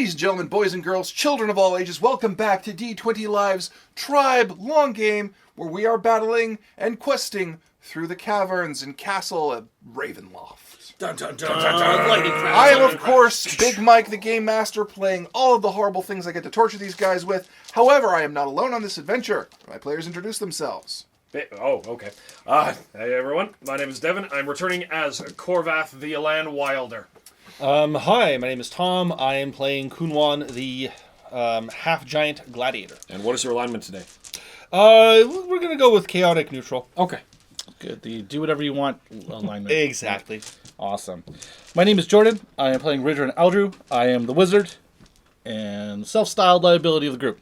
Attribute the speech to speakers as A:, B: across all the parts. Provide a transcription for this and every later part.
A: Ladies and gentlemen, boys and girls, children of all ages, welcome back to D20 Live's Tribe Long Game, where we are battling and questing through the caverns and castle at Ravenloft.
B: Dun, dun, dun, dun, dun. Lightning crash.
A: I am, of course, Big Mike, the Game Master, playing all of the horrible things I get to torture these guys with. However, I am not alone on this adventure. My players introduce themselves.
C: Oh, okay. Hey, everyone. My name is Devin. I'm returning as Corvath the Elan Wilder.
D: Hi, my name is Tom. I am playing Kunwan, the half-giant gladiator.
C: And what is your alignment today?
D: We're going to go with chaotic neutral.
C: Okay.
D: Good. The do whatever you want alignment. Exactly. Awesome. My name is Jordan. I am playing Ridger and Aldrew. I am the wizard and self-styled liability of the group.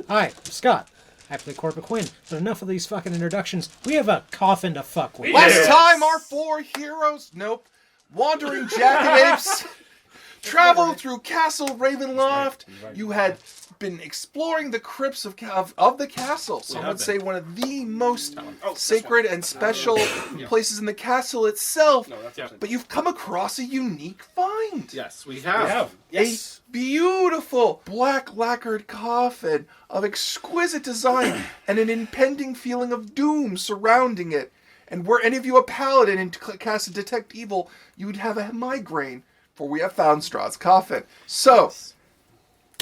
E: Hi, I'm Scott. I play Corporate Quinn. But enough of these fucking introductions. We have a coffin to fuck with.
A: Last time, our four heroes, wandering jagged apes, traveled through Castle Ravenloft. You had been exploring the crypts of the castle. Some would say one of the most sacred and special places in the castle itself. But you've come across a unique find.
B: Yes, we have.
A: Yes. A beautiful black lacquered coffin of exquisite design and an impending feeling of doom surrounding it. And were any of you a paladin and cast a detect evil, you would have a migraine, for we have found Strahd's coffin. So,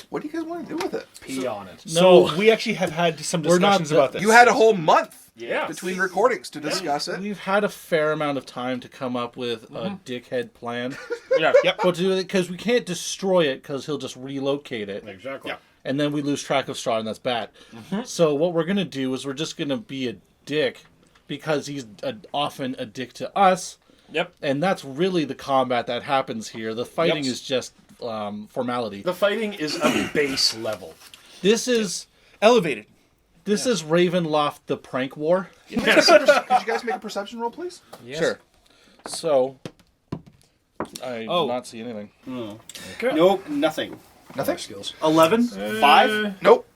A: what do you guys want to do with it?
C: Pee on it.
D: So we actually have had some discussions about this.
A: You had a whole month between
C: Yes.
A: recordings to discuss it.
D: We've had a fair amount of time to come up with a dickhead plan.
C: Yeah.
D: Yep. What to do with it, because we can't destroy it, because he'll just relocate it.
C: Exactly.
D: And then we lose track of Strahd, and that's bad. So what we're going to do is we're just going to be a dick, because he's often a dick to us.
C: Yep.
D: And that's really the combat that happens here. The fighting is just formality.
C: The fighting is a base level.
D: This is elevated. This is Ravenloft, the prank war.
A: Yes. Could you guys make a perception roll, please?
E: Yes.
D: Sure. So, I do not see anything.
C: Okay.
B: Nope, nothing.
A: Nothing?
C: Skills.
B: 11? 5?
A: Nope.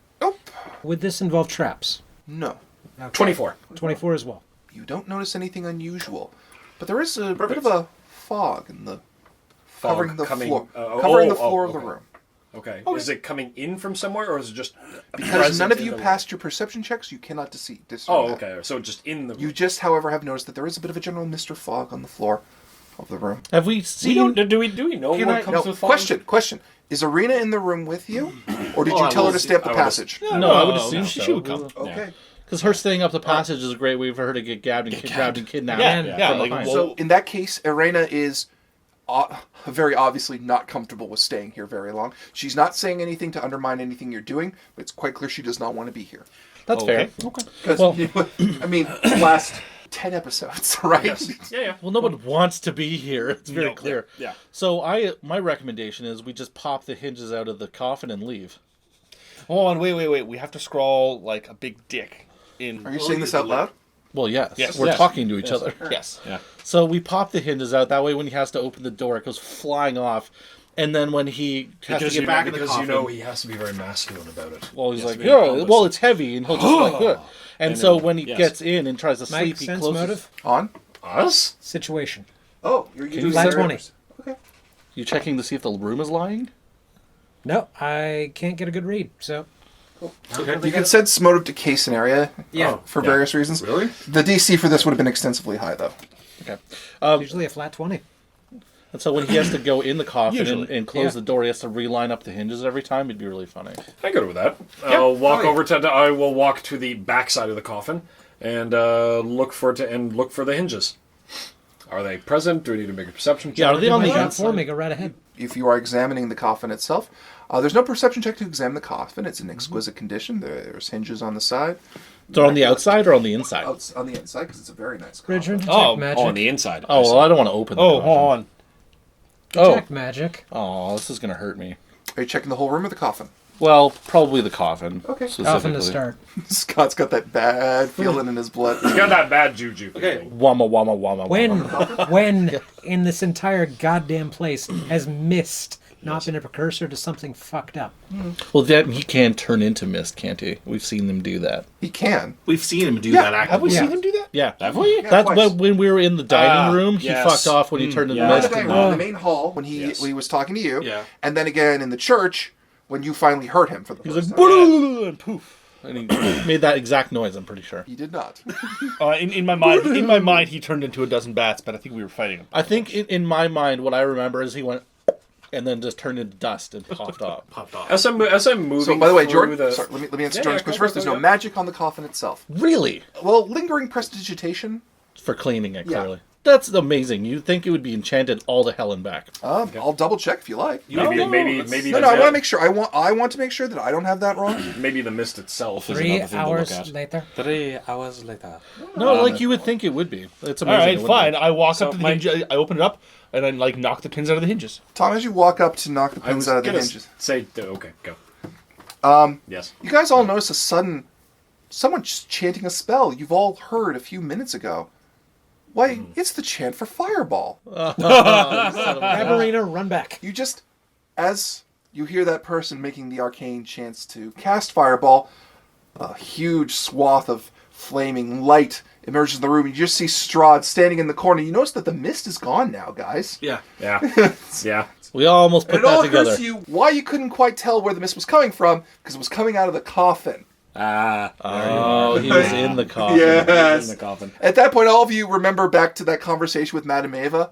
E: Would this involve traps?
A: No.
E: Okay.
C: 24.
E: 24 as well.
A: You don't notice anything unusual. But there is a bit of a fog in the covering the floor of the room.
C: Okay. Is it coming in from somewhere, or is it just
A: Because none of
C: present
A: you
C: in the
A: passed your perception checks, you cannot discern
C: Oh,
A: that.
C: okay. So just in the.
A: You just, however, have noticed that there is a bit of a general mist or fog on the floor of the room.
D: Have we
C: We
D: seen...
C: don't, do we know
D: Can
C: what
D: I-
C: comes
A: No,
C: with fog?
A: question. Is Arena in the room with you? Or did
C: Oh,
A: you
C: I
A: tell her
C: will
A: to stay up the
C: I will
A: passage?
D: No, I would assume
C: she
D: so.
C: would come.
A: Okay.
D: Because her staying up the passage is a great way for her to get grabbed and kidnapped.
E: Yeah,
D: from
C: like,
D: behind.
C: well-
A: So in that case, Arena is very obviously not comfortable with staying here very long. She's not saying anything to undermine anything you're doing, but it's quite clear she does not want to be here.
D: That's fair.
C: Okay.
A: Because,
D: Well-
A: I mean, the last 10 episodes, right?
C: Yes. Yeah.
D: Well, no one wants to be here. It's very
C: No,
D: clear.
C: yeah.
D: So my recommendation is we just pop the hinges out of the coffin and leave.
F: Hold on, wait. We have to scrawl like a big dick in.
A: Are you saying this out loud?
D: Well, yes.
F: Yes.
D: We're
F: Yes.
D: talking to each other.
F: Yes.
C: Yeah.
D: So we pop the hinges out. That way, when he has to open the door, it goes flying off. And then when he has to get back in the coffin,
C: he has to be very masculine about it.
D: well, he's
C: He has
D: like,
C: to be
D: "Yeah,
C: pompous.
D: well, it's heavy," and he'll just like, "Ugh." And so when he
C: yes.
D: gets in and tries to sleep,
E: Mike,
D: he
E: sense
D: closes.
E: motive?
A: On?
C: Us?
E: Situation.
A: Oh, you're
D: you
A: doing
E: Flat
A: that?
E: 20.
A: Okay.
D: You checking to see if the room is lying?
E: No, I can't get a good read, so...
A: You can sense motive decay scenario for various reasons.
C: Really?
A: The DC for this would have been extensively high, though.
D: Okay.
E: Usually a flat 20.
D: And so when he has to go in the coffin
F: Usually.
D: and close
E: Yeah.
D: the door, he has to reline up the hinges every time. It'd be really funny.
C: I go with that. I'll walk over to. I will walk to the back side of the coffin and look for the hinges. Are they present? Do we need to make a perception check?
D: Yeah, are they on the
E: Flat
D: outside?
E: 4, make it right ahead.
A: If you are examining the coffin itself, there's no perception check to examine the coffin. It's in exquisite condition. There's hinges on the side.
D: They're on the outside or on the inside?
A: On the inside, because it's a very nice coffin.
E: Bridger, detect
F: Oh,
E: magic.
F: on the inside.
D: Oh, well, I don't want to open the
F: Oh,
D: coffin.
F: hold on.
E: Detect magic.
D: Oh, this is going to hurt me.
A: Are you checking the whole room or the coffin?
D: Well, probably the coffin.
A: Okay.
E: Coffin to start.
A: Scott's got that bad feeling in his blood.
C: He's got that bad juju.
B: Okay.
D: Wama, wama, wama,
E: When,
D: wama.
E: when in this entire goddamn place has mist not been a precursor to something fucked up.
D: Well, that he can turn into mist, can't he? We've seen them do that.
A: He can.
B: We've seen him do
A: Yeah,
B: that.
F: Have we
E: Yeah.
F: seen him do that?
D: Yeah.
B: Have we?
A: Yeah,
D: That's
A: twice.
D: when we were in the dining room. He
C: yes.
D: fucked off when he turned into
C: yeah.
A: Not
D: mist.
A: the dining room, in the main hall when he was talking to you, and then again in the church when you finally heard him for the
D: He
A: first
D: was like,
A: time.
D: and poof. And he made that exact noise, I'm pretty sure.
A: He did not.
F: In my mind, he turned into a dozen bats, but I think we were fighting him.
D: I think in my mind, what I remember is he went and then just turned into dust and popped off.
C: As I'm moving.
A: So, by the way,
C: through
A: Jordan,
C: the...
A: sorry, let me answer
C: Yeah,
A: Jordan's
C: yeah,
A: question
C: go,
A: first. There's
C: go,
A: no
C: go.
A: magic on the coffin itself.
D: Really?
A: Well, lingering prestidigitation.
D: For cleaning it,
A: Yeah.
D: clearly. That's amazing. You'd think it would be enchanted all to hell and back.
A: I'll double check if you like.
C: Maybe
A: No, I want to make sure. I want to make sure that I don't have that wrong.
C: Maybe the mist itself is
E: 3
C: another thing to look
E: hours
C: at.
E: later.
G: 3 hours later.
D: No, like you would think it would be. It's
F: All
D: amazing.
F: right,
D: it wouldn't
F: fine.
D: be.
F: I walk
G: So
F: up to the
G: my-
F: hinge. I open it up and then knock the pins out of the hinges.
A: Tom, as you walk up to knock the
C: I
A: pins
C: was
A: out of the
C: gonna
A: hinges,
C: say, okay, go. Yes.
A: you guys all notice a sudden someone just chanting a spell you've all heard a few minutes ago. Why, it's the chant for Fireball.
E: Grab Arena, run back.
A: You just, as you hear that person making the arcane chants to cast Fireball, a huge swath of flaming light emerges in the room. You just see Strahd standing in the corner. You notice that the mist is gone now, guys.
B: Yeah.
C: Yeah. Yeah.
D: We almost put
A: And it all
D: that
A: occurs
D: together.
A: to you why you couldn't quite tell where the mist was coming from, because it was coming out of the coffin.
D: Oh, he was in the coffin.
C: In
A: Yes.
C: the coffin.
A: At that point, all of you remember back to that conversation with Madame Ava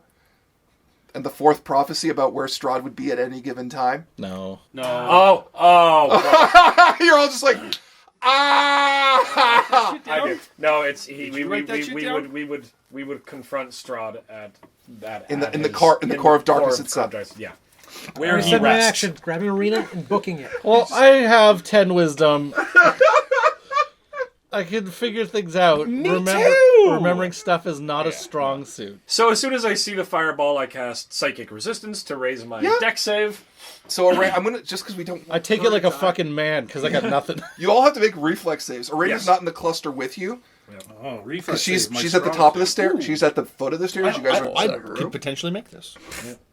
A: and the fourth prophecy about where Strahd would be at any given time.
D: No.
C: Oh.
A: You're all just like, ah!
C: I do. No, it's he. We
B: write that shit down?
C: would confront Strahd at that
A: In the core of darkness itself.
C: Yeah.
B: Where
E: I
B: he
E: said my
B: rests.
E: action, grabbing Arena and booking it.
D: Well, I have 10 wisdom. I can figure things out. Remembering stuff is not a strong suit.
C: So as soon as I see the fireball, I cast psychic resistance to raise my deck save.
A: So I'm gonna just because we don't.
D: I take it like a fucking man because I got nothing.
A: You all have to make reflex saves. Arena's
C: Yes.
A: not in the cluster with you
B: Oh, reflex.
A: because
B: save, my
A: she's at the
B: strong
A: top of the
B: suit.
A: stairs. She's at the foot of the stairs. You guys are
F: I
A: in her
F: could
A: room.
F: potentially make this.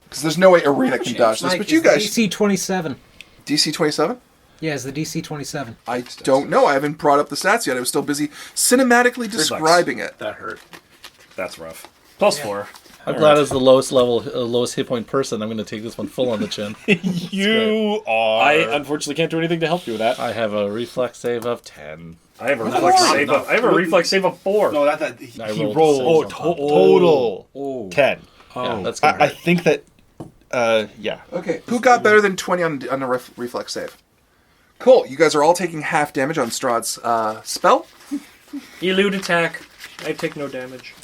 A: Because there's no way Arena can dodge this.
E: Mike,
A: But you
E: is the
A: guys,
E: DC 27.
A: DC 27.
E: Yeah, it's the DC 27.
A: I don't know. I haven't brought up the stats yet. I was still busy cinematically describing it.
B: That hurt.
C: That's rough. +4.
D: I'm glad as the lowest level, lowest hit point person, I'm going to take this one full on the chin.
F: You are.
C: I unfortunately can't do anything to help you with that.
D: I have a reflex save of 10.
C: I have a reflex save of. I have a reflex save of 4.
B: No, he
D: I
F: he
D: rolled
F: rolled
D: six on top.
F: total 10.
D: Yeah, that's good.
F: I think that. Yeah.
A: Okay. Who got better than 20 on a reflex save? Cool. You guys are all taking half damage on Strahd's spell.
C: Elude attack. I take no damage.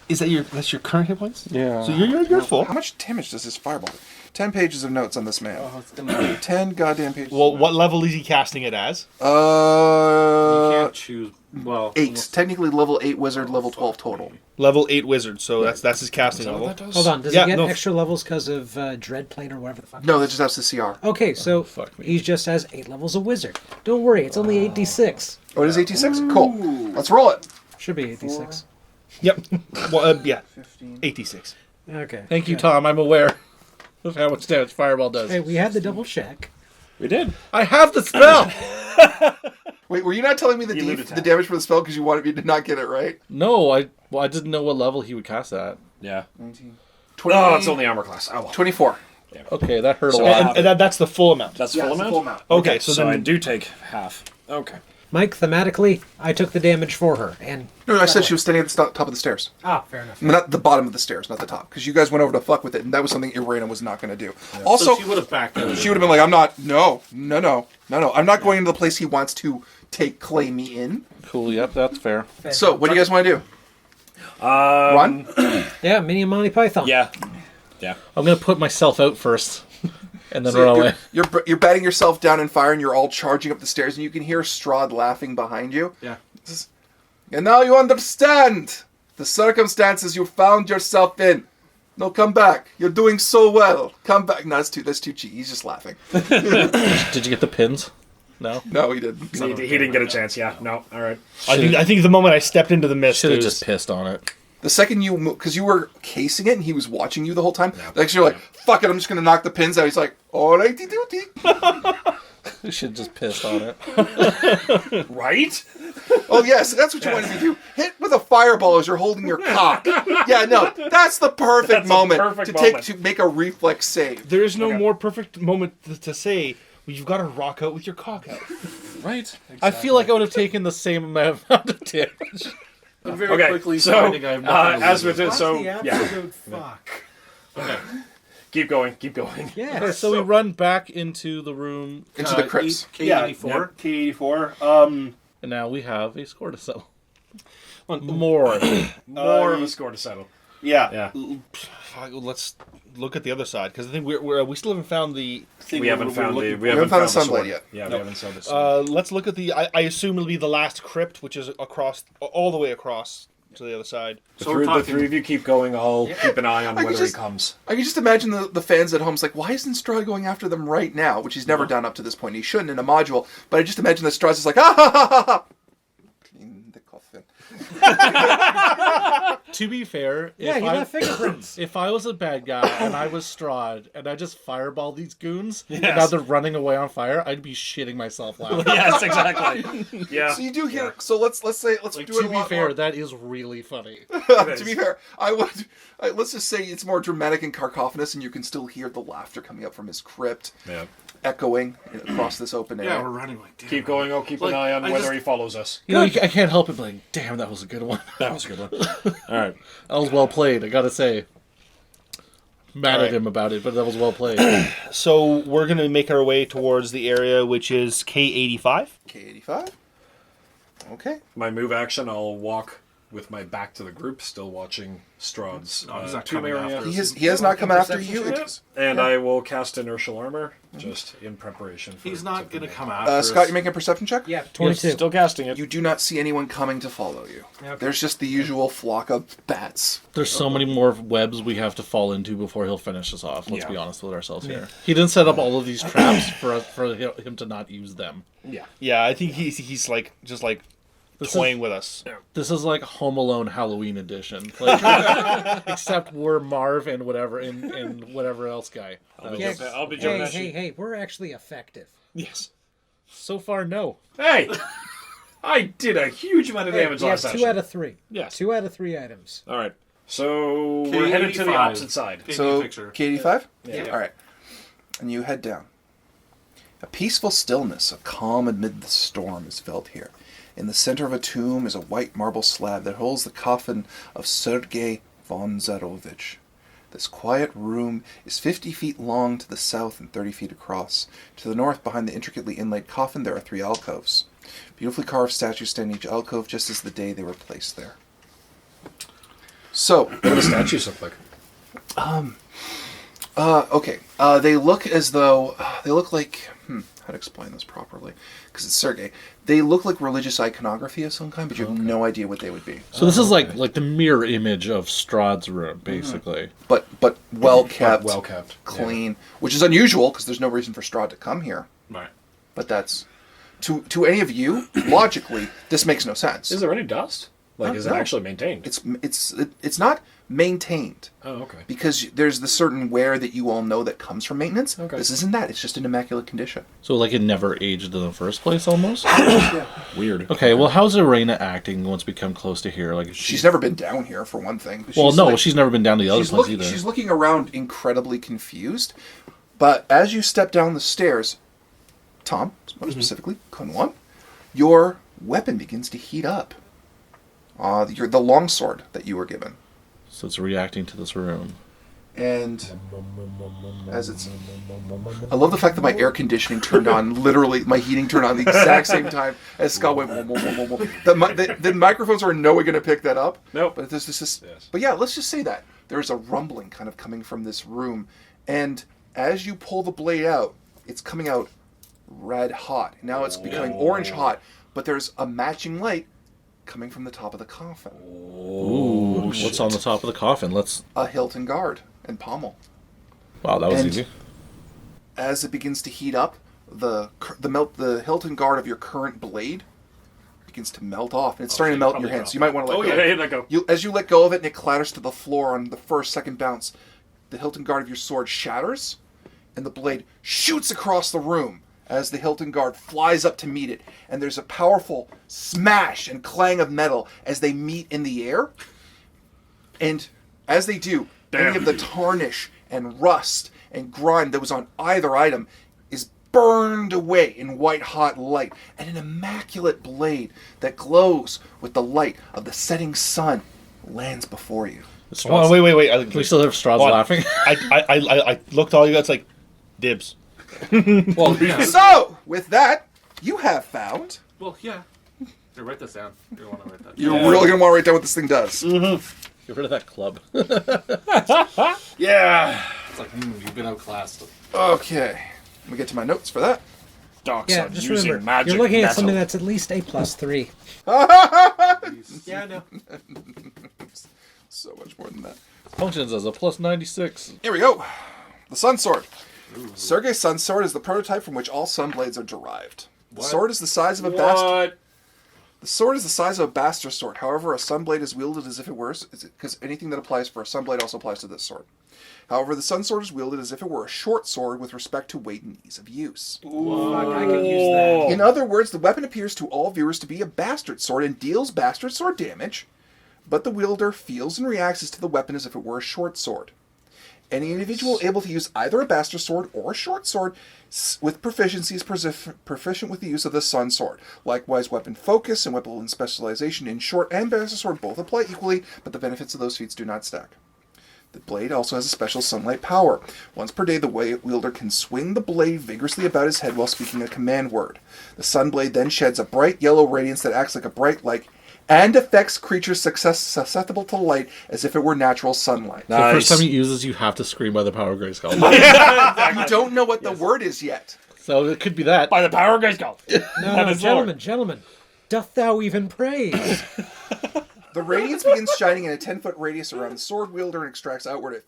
F: Is that that's your current hit points?
C: Yeah.
F: So you're full.
A: How much damage does this fireball do? 10 pages of notes on this man.
B: Oh, it's gonna
A: 10 goddamn pages.
F: Well, what level is he casting it as?
G: You can't choose. Well,
A: 8. Technically level 8 wizard, level 12 total.
F: Level 8 wizard. So that's his casting level.
E: Hold on, does
F: Yeah,
E: he get
F: no.
E: extra levels because of Dread Plane or whatever the fuck?
A: No, that just has the CR.
E: Okay, so
D: fuck me.
E: he just has 8 levels of Wizard. Don't worry, it's only 8d6.
A: Oh, it is 86? Cool. Let's roll it.
E: Should be 8d6.
F: Yep. Well, yeah. 86.
E: Okay.
D: Thank you, Tom. I'm aware of how much damage Fireball does.
E: Hey, we had the double check.
C: We did.
D: I have the spell!
A: Wait, were you not telling me the
C: Elude
A: the
C: attack.
A: damage for the spell because you wanted me to not get it right?
D: No, I didn't know what level he would cast that.
C: Yeah.
A: 20,
C: Oh, it's only armor class. Oh, well.
A: 24.
D: Okay, that hurt a
C: So,
D: lot.
F: And that's the full amount.
C: That's
A: Yeah,
C: full
A: it's the
C: amount?
A: full amount.
F: Okay, so
C: So
F: then
C: I do take half. Okay.
E: Mike, thematically, I took the damage for her, and...
A: No, I said she was standing at the top of the stairs.
E: Ah, fair enough.
A: Not the bottom of the stairs, not the top. Because you guys went over to fuck with it, and that was something Irena was not going to do. Also,
B: So she would have backed out.
A: she would have been like, I'm not, no. I'm not going into the place he wants to claim me in.
D: Cool, yep, that's fair.
A: So, what do you guys want to do? Run?
E: Yeah, Mini and Monty Python.
C: Yeah.
D: I'm going to put myself out first, and then
A: So
D: run away.
A: you're batting yourself down in fire, and you're all charging up the stairs, and you can hear Strahd laughing behind you.
B: Yeah.
A: And now you understand the circumstances you found yourself in. No, come back. You're doing so well. Come back. No, that's too cheeky. He's just laughing.
D: Did you get the pins? No?
A: No, he didn't.
C: He didn't get a chance. Yeah. No. All right.
F: I think the moment I stepped into the mist,
D: Should have
F: it
D: just
F: was-
D: pissed on it.
A: The second you move, because you were casing it and he was watching you the whole time. Like you're like, fuck it, I'm just gonna knock the pins out. He's like, alrighty doody.
D: You should just pissed on it.
C: Right?
A: Oh yes, that's what you wanted to do. Hit with a fireball as you're holding your cock. Yeah, no, that's the perfect moment to make a reflex save.
F: There is no more perfect moment to say, well, you've got to rock out with your cock out.
D: Right? I feel like I would have taken the same amount of damage.
G: I'm very quickly
C: so
G: finding I have nothing to
C: as
G: lose.
C: with it, so
E: the
C: yeah,
E: absolute fuck.
C: keep going.
E: Yeah.
D: Okay, so we run back into the room,
A: Into the crypts.
G: K84.
F: K84.
D: and now we have a score to settle. More.
C: More of a score to settle.
F: Yeah.
C: Yeah.
F: Let's look at the other side, because I think we still haven't found the thing.
C: We haven't found
F: looking
C: the
F: for.
A: found the
C: sword
A: sunblade yet.
C: Yeah, we haven't found the sword.
F: Let's look at the. I assume it'll be the last crypt, which is across, all the way across to the other side.
C: The
G: So we're
C: the
G: talking-
C: three of you keep going. I'll keep an eye on
A: I
C: whether
A: just-
C: he comes.
A: I can just imagine the fans at home's like, why isn't Strahd going after them right now? Which he's never done up to this point. He shouldn't in a module. But I just imagine that Strahd's just like, ah ha ha ha ha. Clean the coffin.
D: To be fair,
E: Yeah, you got fingerprints.
D: if I was a bad guy and I was Strahd and I just fireball these goons and now they're running away on fire, I'd be shitting myself laughing.
C: Yes, exactly. Yeah.
A: So you do hear. So let's do it.
D: To
A: a
D: be
A: lot
D: fair,
A: more.
D: that is really funny.
A: To be fair, let's just say it's more dramatic and cacophonous, and you can still hear the laughter coming up from his crypt,
C: Yeah.
A: echoing across this open area.
G: Yeah, we're running like damn.
C: Keep going. I'll keep an
G: Like,
C: eye on
G: I
C: whether
G: just-
C: he follows us.
D: You know, I can't help it, but like, damn, that was a good one.
C: That was a good one. All right.
D: That was well played, I gotta say. Mad
F: Alright.
D: at him about it, but that was well played.
F: So we're gonna make our way towards the area which is K85.
A: K85. Okay.
C: My move action, I'll walk with my back to the group, still watching Strahd's
G: No, he's not
C: tomb
G: coming
C: area.
G: after
A: He has not come after
E: Perception
A: you.
E: check?
A: It's-
C: And I will cast inertial armor, just in preparation for
G: He's not
C: something
G: going to
C: to
G: come
C: happen.
G: after
A: Scott,
G: us.
A: you making a perception check?
E: Yeah, 22.
C: Still casting it.
A: You do not see anyone coming to follow you.
E: Okay.
A: There's just the usual flock of bats.
D: There's so many more webs we have to fall into before he'll finish us off. Let's
C: Yeah.
D: be honest with ourselves here. He didn't set up all of these traps for him to not use them.
C: Yeah.
F: Yeah, I think he's like just like
D: This
F: toying with us.
D: This is like Home Alone Halloween edition, like, except we're Marv and whatever and whatever else guy.
E: Yeah.
C: I'll be jumping
E: Hey,
C: at you.
E: hey, we're actually effective.
C: Yes.
D: So far, no.
C: Hey! I did a huge amount of damage
E: You have
C: last
E: 2
C: session.
E: out of 3.
C: Yes.
E: 2 out of 3 items.
C: All right. So we're headed to the
G: K85.
C: opposite side.
G: Paint me a
A: So,
G: picture.
A: K85?
C: Yeah.
A: All right. And you head down. A peaceful stillness, a calm amid the storm is felt here. In the center of a tomb is a white marble slab that holds the coffin of Sergei von Zarovich. This quiet room is 50 feet long to the south and 30 feet across. To the north, behind the intricately inlaid coffin, there are 3 alcoves. Beautifully carved statues stand in each alcove just as the day they were placed there. So,
C: What do the statues look like?
A: okay. They look as though they look like how to explain this properly? Because it's Sergei. They look like religious iconography of some kind, but you have no idea what they would be.
D: So this is like the mirror image of Strahd's room, basically.
A: But well kept,
C: Well kept.
A: clean, which is unusual because there's no reason for Strahd to come here.
G: Right.
A: But that's to any of you logically, this makes no sense.
C: Is there any dust? Like, is it
A: No.
C: actually maintained?
A: It's not maintained.
C: Oh, okay.
A: Because there's the certain wear that you all know that comes from maintenance.
C: Okay.
A: This isn't that. It's just in immaculate condition.
D: So like it never aged in the first place, almost.
C: Weird.
D: Okay, well, how's Irena acting once we come close to here? Like,
A: She's never been down here, for one thing. But
D: well,
A: she's
D: no,
A: like-
D: she's never been down to the other place either.
A: She's looking around incredibly confused. But as you step down the stairs, Tom, more specifically, Kunwan, your weapon begins to heat up. The longsword that you were given.
D: So it's reacting to this room.
A: And as it's... I love the fact that my air conditioning turned on, literally, my heating turned on the exact same time as Scott went... The microphones are no way going to pick that up.
C: Nope.
A: But there's this...
C: Yes.
A: But yeah, let's just say that. There's a rumbling kind of coming from this room. And as you pull the blade out, it's coming out red hot. Now it's becoming orange hot. But there's a matching light coming from the top of the coffin.
D: Ooh, what's on the top of the coffin? Let's.
A: A hilt and guard and pommel.
D: Wow, that was
A: And-
D: easy.
A: As it begins to heat up, the hilt and guard of your current blade begins to melt off, and it's starting to melt in your hands. So you might want to let go.
C: Yeah, let go.
A: As you let go of it, and it clatters to the floor on the first, second bounce, the hilton guard of your sword shatters, and the blade shoots across the room as the hilton guard flies up to meet it. And there's a powerful smash and clang of metal as they meet in the air. And as they do, any of the tarnish and rust and grime that was on either item is burned away in white-hot light, and an immaculate blade that glows with the light of the setting sun lands before you.
F: Hold on, wait.
D: Can we still have Straws
F: Hold on.
D: laughing?
F: I looked all you guys like dibs.
D: Well, yeah.
A: So, with that, you have found...
G: Well, yeah. Here, write this down. You want to write that.
A: You're really going to want to write down what this thing does.
D: Get rid of that club.
A: Yeah.
G: It's like, you've been outclassed.
A: Okay. Let me get to my notes for that.
C: Docs
E: Yeah,
C: on
E: just
C: using
E: remember,
C: magic
E: you're looking at
C: metal.
E: something that's at least a +3. Yeah, I know.
A: So much more than that.
D: Functions as a +96.
A: Here we go. The Sun Sword. Sergei's Sun Sword is the prototype from which all sun blades are derived. The sword is the size of a bastard.
C: What?
A: The sword is the size of a bastard sword. However, a sun blade is wielded as if it were, because anything that applies for a sun blade also applies to this sword. However, the sun sword is wielded as if it were a short sword with respect to weight and ease of use.
E: Fuck, I could use that.
A: In other words, the weapon appears to all viewers to be a bastard sword and deals bastard sword damage, but the wielder feels and reacts as to the weapon as if it were a short sword. Any individual able to use either a bastard sword or a short sword with proficiency is proficient with the use of the sun sword. Likewise, weapon focus and weapon specialization in short and bastard sword both apply equally, but the benefits of those feats do not stack. The blade also has a special sunlight power. Once per day, the wielder can swing the blade vigorously about his head while speaking a command word. The sun blade then sheds a bright yellow radiance that acts like a bright light and affects creatures susceptible to light as if it were natural sunlight.
D: The first time you use this, you have to scream by the power of Grayskull.
A: You don't know what the word is yet.
D: So it could be that.
C: By the power of Grayskull.
E: No, gentlemen. Doth thou even praise?
A: The radiance begins shining in a 10-foot radius around the sword wielder and extracts outward at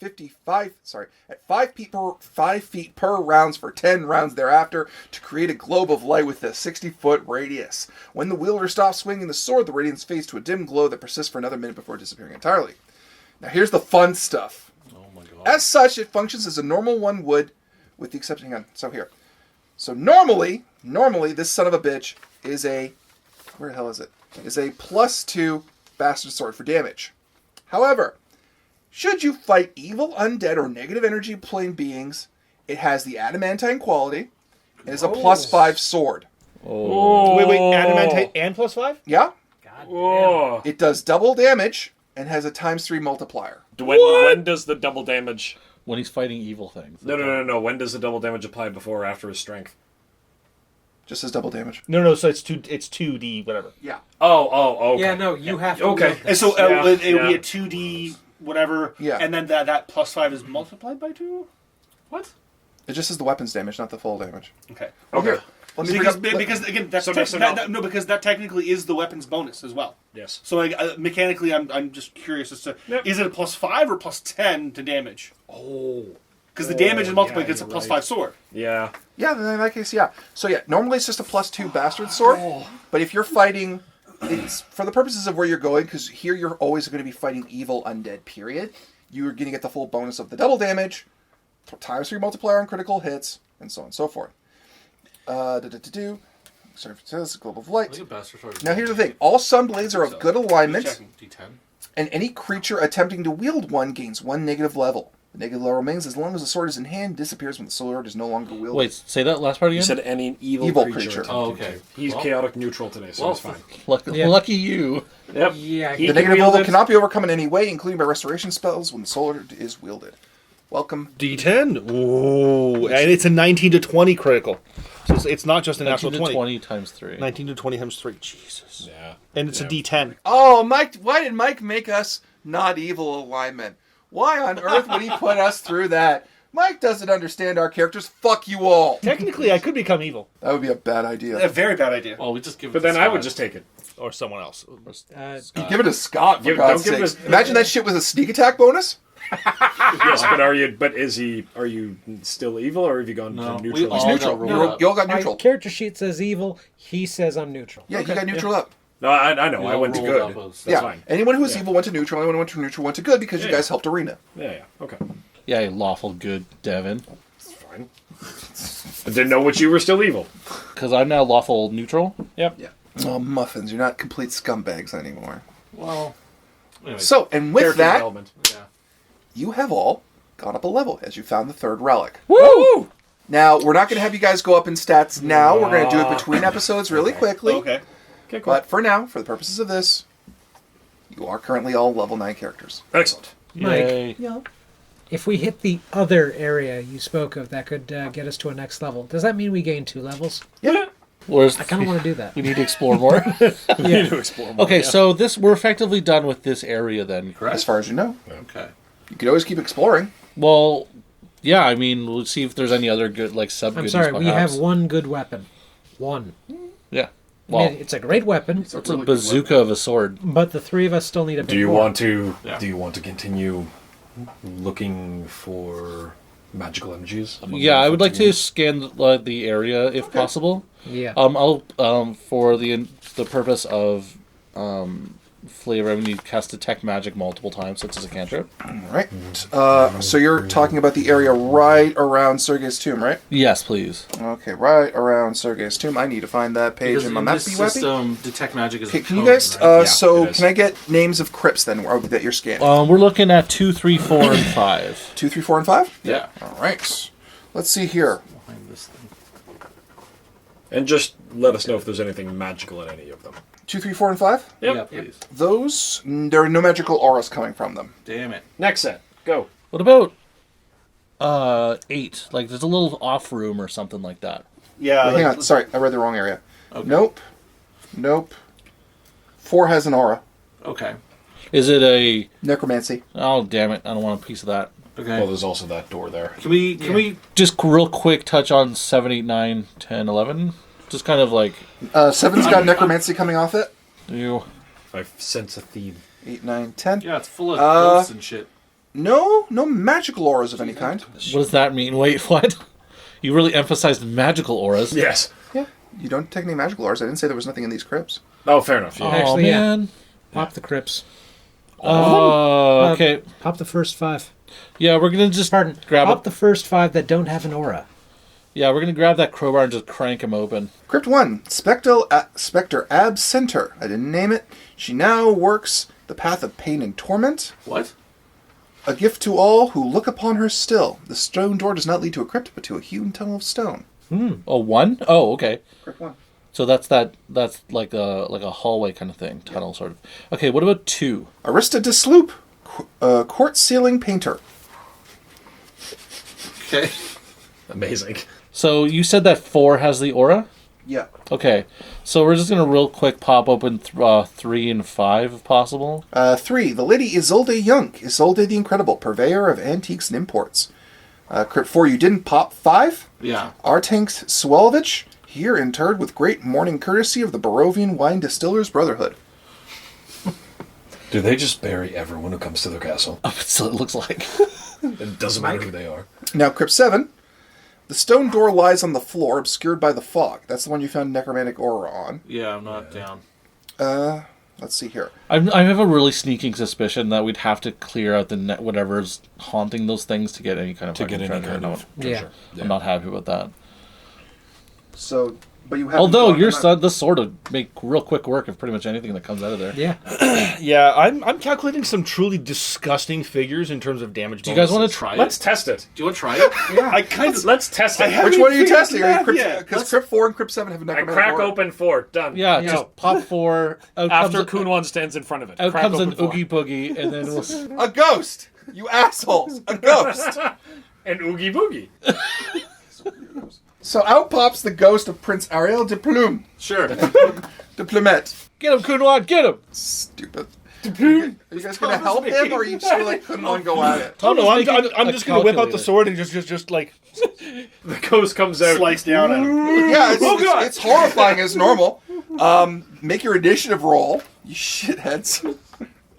A: 5 feet per rounds for 10 rounds thereafter to create a globe of light with a 60-foot radius. When the wielder stops swinging the sword, the radiance fades to a dim glow that persists for another minute before disappearing entirely. Now here's the fun stuff.
G: Oh my god.
A: As such, it functions as a normal one would, with the exception, hang on, so here. So normally, this son of a bitch is a, where the hell is it? Is a +2 bastard sword for damage. However, should you fight evil, undead, or negative energy plane beings, it has the adamantine quality and is a +5 sword.
F: Wait, adamantite and +5?
A: Yeah?
C: Oh.
A: It does double damage and has a ×3 multiplier.
C: When does the double damage...
D: When he's fighting evil things.
C: No. When does the double damage apply before or after his strength?
A: Just as double damage.
F: No, so it's 2D whatever.
A: Yeah.
C: Oh, okay.
E: Yeah, no, you have to.
C: Okay.
E: wield
F: And
E: this.
F: so
C: Yeah,
F: it would be
C: yeah.
F: a 2D whatever,
A: Yeah.
F: and then that +5 is multiplied by 2? What?
A: It just is the weapons damage, not the full damage.
F: Okay.
A: Okay. Let me bring
F: Because,
A: up,
F: because again, that's
C: So
F: because that technically is the weapons bonus as well.
C: Yes.
F: So mechanically, I'm just curious as to is it a +5 or +10 to damage?
C: Oh.
F: Because the damage is multiplied
C: yeah,
F: because it's a
C: you're
F: +5
C: right.
F: sword.
C: Yeah.
A: yeah, then in that case, yeah. So yeah, normally it's just a +2 bastard sword, but if you're fighting, it's for the purposes of where you're going, because here you're always going to be fighting evil undead, period. You're going to get the full bonus of the double damage, ×3 multiplier on critical hits, and so on and so forth. Sorry for this, globe of light.
G: Look at bastard sword.
A: Now here's the thing. All sun blades are of good alignment,
F: Checking.
G: D10.
A: and any creature attempting to wield one gains 1 negative level. The negative level remains as long as the sword is in hand, disappears when the sword is no longer wielded.
D: Wait, say that last part again?
C: You said any evil
A: Evil
C: creature.
A: creature.
G: Oh, okay.
C: He's
G: Well,
C: chaotic neutral today, so
G: well,
C: he's fine.
D: Lucky you.
C: Yep.
E: Yeah,
C: He
A: The
C: can
A: negative
C: wield
A: level
C: it.
A: cannot be overcome in any way, including by restoration spells when the sword is wielded. Welcome.
F: D10. Ooh, and it's a 19 to 20 critical. So it's not just a natural
D: 19 to
F: 20.
D: 20 times 3.
F: 19 to 20 times 3. Jesus.
C: Yeah.
F: And it's a D10.
A: Oh, Mike! Why did Mike make us not evil alignment? Why on earth would he put us through that? Mike doesn't understand our characters. Fuck you all.
F: Technically, I could become evil.
A: That would be a bad idea.
F: A very bad idea.
G: Well, we just give it
C: But
G: to
C: then I would
G: Scott.
C: just take it.
F: Or someone else.
A: Give it to Scott, for
C: Give-
A: God's
C: don't give it
A: sake.
C: a-
A: Imagine that shit was a sneak attack bonus.
C: Yes, but are you still evil or have you gone
G: No,
C: to
G: we
C: neutral?
G: all
A: He's neutral.
G: got rolled
A: You
G: up.
A: all got
E: My
A: neutral.
E: character sheet says evil. He says I'm neutral.
A: Yeah, you got neutral up.
C: No, I know.
G: We
C: I
G: all
C: went to
G: rolled
C: good.
G: uppos.
C: That's
A: Yeah.
C: fine.
A: Anyone who was evil went to neutral. Anyone who went to neutral went to good because you
C: Yeah.
A: guys helped Arena.
C: Yeah. Okay.
D: Yeah, you lawful good Devin.
C: It's fine. I didn't know what you were still evil.
D: Because I'm now lawful neutral.
C: Yep.
A: Yeah. Oh, muffins! You're not complete scumbags anymore.
G: Well, anyway,
A: So, and with
C: Character
A: that,
C: development.
G: yeah.
A: you have all gone up a level as you found the third relic.
C: Woo!
A: Now, we're not going to have you guys go up in stats now. We're going to do it between episodes really quickly.
F: Okay.
C: Okay, cool.
A: But for now, for the purposes of this, you are currently all level 9 characters.
C: Excellent.
D: Yay.
E: Mike, if we hit the other area you spoke of that could get us to a next level, does that mean we gain 2 levels?
A: Yeah.
D: Where's
E: I kind of want to do that.
D: we need to explore more.
C: We need to explore more.
D: Okay, so we're effectively done with this area then.
A: As far as you know.
G: Okay.
A: You could always keep exploring.
D: Well, yeah, I mean, we'll see if there's any other good, like, sub.
E: I'm sorry, we have one good weapon. One.
D: Yeah.
E: I
D: Well,
E: mean, it's a great weapon,
D: it's a bazooka of a sword.
E: but the 3 of us still need a bit
C: Do you
E: more.
C: want to?
G: Yeah.
C: Do you want to continue looking for magical energies? among
D: Yeah,
C: the
D: I would like to
C: 15?
D: scan the area if possible.
E: Yeah.
D: I'll for the purpose of flavor, I'm going to cast detect magic multiple times, since it's a cantrip.
A: All right. So you're talking about the area right around Sergei's tomb, right?
D: Yes, please.
A: Okay, right around Sergei's tomb. I need to find that page
G: Because
A: in my
G: in
A: map.
G: this system, detect magic is.
A: Okay,
G: a
A: can you
G: code,
A: guys?
G: right?
A: So
C: it is.
A: can I get names of crypts then that you're scanning?
D: We're looking at 2, 3, 4, and 5.
A: 2, 3, 4, and 5.
G: Yeah.
A: All right. Let's see here.
G: Behind this thing.
C: And just let us know if there's anything magical in any of them.
A: 2, 3, 4, and 5.
C: Yep.
G: Yeah, please.
A: Those there are no magical auras coming from them.
G: Damn it.
C: Next set. Go.
D: What about 8? Like, there's a little off room or something like that.
F: Yeah.
A: Wait, hang on. Sorry, I read the wrong area.
G: Okay.
A: Nope. 4 has an aura.
G: Okay.
D: Is it a...
A: Necromancy.
D: Oh, damn it. I don't want a piece of that.
G: Okay.
C: Well, there's also that door there.
G: Can we
D: Just real quick touch on 7, 8, 9, 10, 11. Just kind of like...
A: 7's got necromancy coming off it.
D: You...
C: I sense a theme.
A: 8, 9, 10.
G: Yeah, it's full of ghosts and shit.
A: No magical auras of any kind.
D: What does that mean? Wait, what? You really emphasized magical auras.
C: Yes.
A: Yeah. You don't detect any magical auras. I didn't say there was nothing in these crypts.
C: Oh, fair enough. Yeah.
D: Oh,
E: Actually, yeah.
D: man.
E: Pop the crypts.
D: Oh, okay.
E: Pop the first 5.
D: Yeah, we're going to just
E: Pardon.
D: grab
E: Pop
D: it.
E: the first 5 that don't have an aura.
D: Yeah, we're going to grab that crowbar and just crank him open.
A: Crypt 1, Spectre Ab Center. I didn't name it. She now works the path of pain and torment.
G: What?
A: A gift to all who look upon her still. The stone door does not lead to a crypt, but to a hewn tunnel of stone.
D: Oh, 1? Oh, okay.
A: Crypt 1.
D: So that's like a hallway kind of thing, tunnel sort of. Okay, what about 2?
A: Arista de Sloop, court ceiling painter.
G: Okay.
C: Amazing.
D: So you said that 4 has the aura?
A: Yeah.
D: Okay, so we're just going to real quick pop open 3 and 5 if possible.
A: 3, the Lady Isolde Young, Isolde the Incredible, purveyor of antiques and imports. Crypt 4, you didn't pop. 5,
G: Yeah.
A: Artanks Swalovich, here interred with great mourning courtesy of the Barovian Wine Distillers Brotherhood.
C: Do they just bury everyone who comes to their castle?
D: So it looks like.
C: It doesn't matter who they are.
A: Now, Crypt 7, the stone door lies on the floor, obscured by the fog. That's the one you found necromantic aura on.
G: Yeah, I'm not down.
A: Let's see here.
D: I have a really sneaking suspicion that we'd have to clear out the whatever's haunting those things to get any kind of fucking treasure.
E: Yeah.
D: I'm not happy with that.
A: So, but you have.
D: Although the sword would make real quick work of pretty much anything that comes out of there.
E: Yeah.
F: Yeah, I'm calculating some truly disgusting figures in terms of damage.
D: Do you guys want
F: bonuses.
D: to
G: Try
C: Let's
G: it.
C: test it.
G: Do you want to try it?
F: Yeah, I kind of.
C: Let's test it.
A: Which one are you
F: figured
A: testing?
F: the math yet.
A: Because Crypt 4 and Crypt 7 have a
C: I
A: necromantic
C: crack
A: aura.
C: open 4. Done.
D: Yeah,
E: Yeah.
D: just pop 4. Out
B: After
D: comes,
B: Kun Wan stands in front of it.
D: out
B: Crack
D: comes an
B: open 4.
D: oogie boogie, and then we'll.
A: A ghost! You assholes! A ghost!
C: And Oogie Boogie.
A: So out pops the ghost of Prince Ariel de Plume.
C: Sure.
A: De Plumet.
D: Get him, Kunwan, get him!
A: Stupid. Are you guys going to help him, or are you just going to let Kunlun go at it?
F: Oh no,
D: making
F: I'm
D: a
F: just gonna whip out the
D: calculator.
F: sword and just like
C: The ghost comes out.
F: slice down at him.
A: Yeah,
F: God.
A: it's horrifying as normal. Make your initiative roll, you shitheads.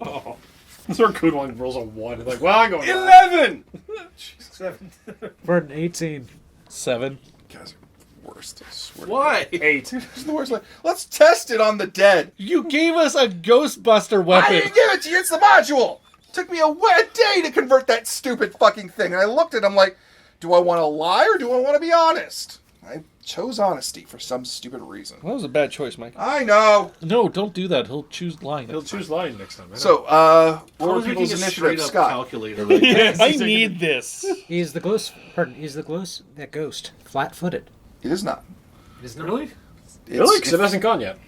C: That's where Kun Wan rolls a 1. Like, well, I'm going
F: 11.
E: For an 18.
D: 7.
A: Guys worst. I swear.
G: Why?
C: 8.
A: It's the worst. Like, let's test it on the dead.
D: You gave us a Ghostbuster
A: I
D: weapon.
A: didn't give it to you. It's the module. Took me a day to convert that stupid fucking thing. And I looked at it. I'm like, do I want to lie or do I want to be honest? I chose honesty for some stupid reason.
F: Well, that was a bad choice, Mike.
A: I know.
D: No, don't do that. He'll choose lying.
C: He'll choose lying next time.
A: So, what
G: I
A: were
G: was making
A: people's
G: a
A: initiative,
G: straight up
A: Scott?
G: calculator.
F: I need this.
E: He's the ghost. Pardon. He's the ghost. That ghost. Flat-footed.
A: It is not.
E: It is not.
G: Really?
A: It's-
C: Really? Because it hasn't gone yet.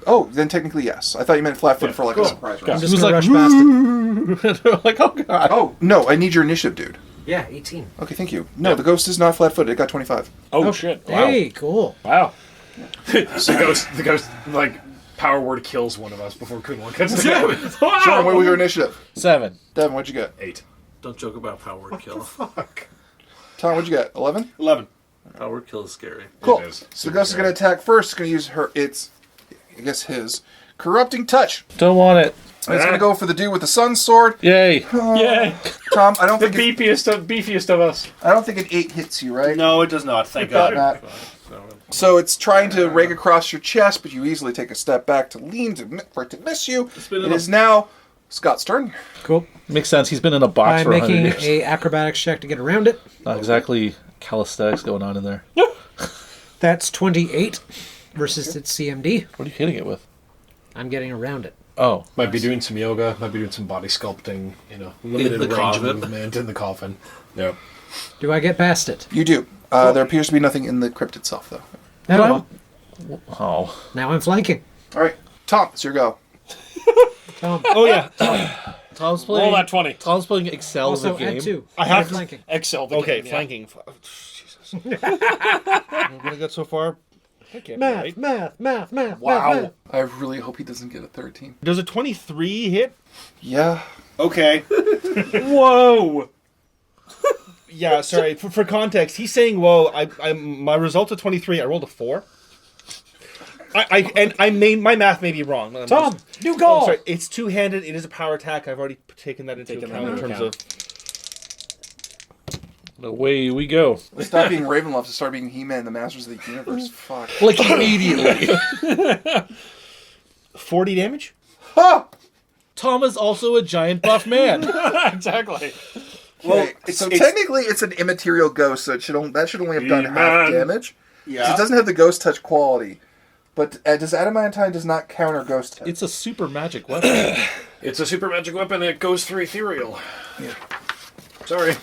A: Oh, then technically yes. I thought you meant flat-footed for like a surprise
E: I'm
A: round.
E: just
D: was
E: gonna
D: like,
E: rush past it.
D: They're like, oh god.
A: Oh, no, I need your initiative, dude.
E: Yeah, 18.
A: Okay, thank you. No, the ghost is not flat-footed. It got 25.
C: Oh, shit. Wow.
E: Hey, cool.
C: Wow. the ghost, like, power word kills one of us before Kunwon gets to go.
A: Sean, what was your initiative?
D: 7.
A: Devin, what'd you get?
C: 8.
G: Don't joke about power kill.
C: Fuck.
A: Tom, what'd you get? 11?
F: 11.
G: Power kill is scary.
A: Cool.
C: It is.
A: So the ghost is going to attack first. It's going to use his corrupting touch.
D: Don't want it.
A: And it's going to go for the dude with the sun sword.
D: Yay.
C: Yeah.
A: Tom, I don't
C: The
A: think
C: beefiest of us.
A: an 8 hits you, right?
F: No, it does not. Thank
A: Thought
F: God.
A: not. So it's trying to rake across your chest, but you easily take a step back to lean for it to miss you. It is now Scott's turn.
E: Cool.
D: Makes sense. He's been in a box
E: I'm
D: for 100
E: making
D: years.
E: a acrobatics check to get around it.
D: Not exactly calisthenics going on in there.
E: That's 28 versus its CMD.
D: What are you hitting it with?
E: I'm getting around it.
D: Oh.
C: Might be doing some yoga, might be doing some body sculpting, limited
G: the
C: range
G: coffin.
C: of movement in the coffin. Yep.
E: Do I get past it?
A: You do. There appears to be nothing in the crypt itself, though.
E: No.
D: Oh.
E: Now I'm flanking.
A: All right, Tom, it's your go.
F: Oh, yeah.
D: Tom's playing.
C: Roll that 20.
D: Tom's playing Excel as a
E: Also,
D: game.
E: add 2.
F: I have
E: I'm
F: to-
E: flanking.
C: Excel. The
F: Okay,
C: game, yeah.
F: flanking. Jesus. I'm going to get so far. That can't be right.
E: Math.
A: Wow. I really hope he doesn't get a 13.
F: Does a 23 hit?
A: Yeah.
F: Okay.
C: Whoa!
F: Yeah, sorry. For context, he's saying, "Whoa!" My result's a 23. I rolled a 4. My math may be wrong.
E: Tom, new goal.
F: Oh, sorry. It's two-handed. It is a power attack. I've already taken that into account in terms of.
D: Away we go.
A: Stop being Ravenloft and start being He-Man, the Masters of the Universe. Fuck.
D: Like immediately.
F: 40 damage.
A: Ha!
D: Tom is also a giant buff man.
C: Exactly.
A: Well, so technically it's an immaterial ghost, so that should only have done half
C: He-Man.
A: damage.
F: Yeah.
A: It doesn't have the ghost touch quality. But does adamantine does not counter ghost touch.
D: It's a super magic weapon.
C: It's a super magic weapon that goes through ethereal. Yeah. Sorry.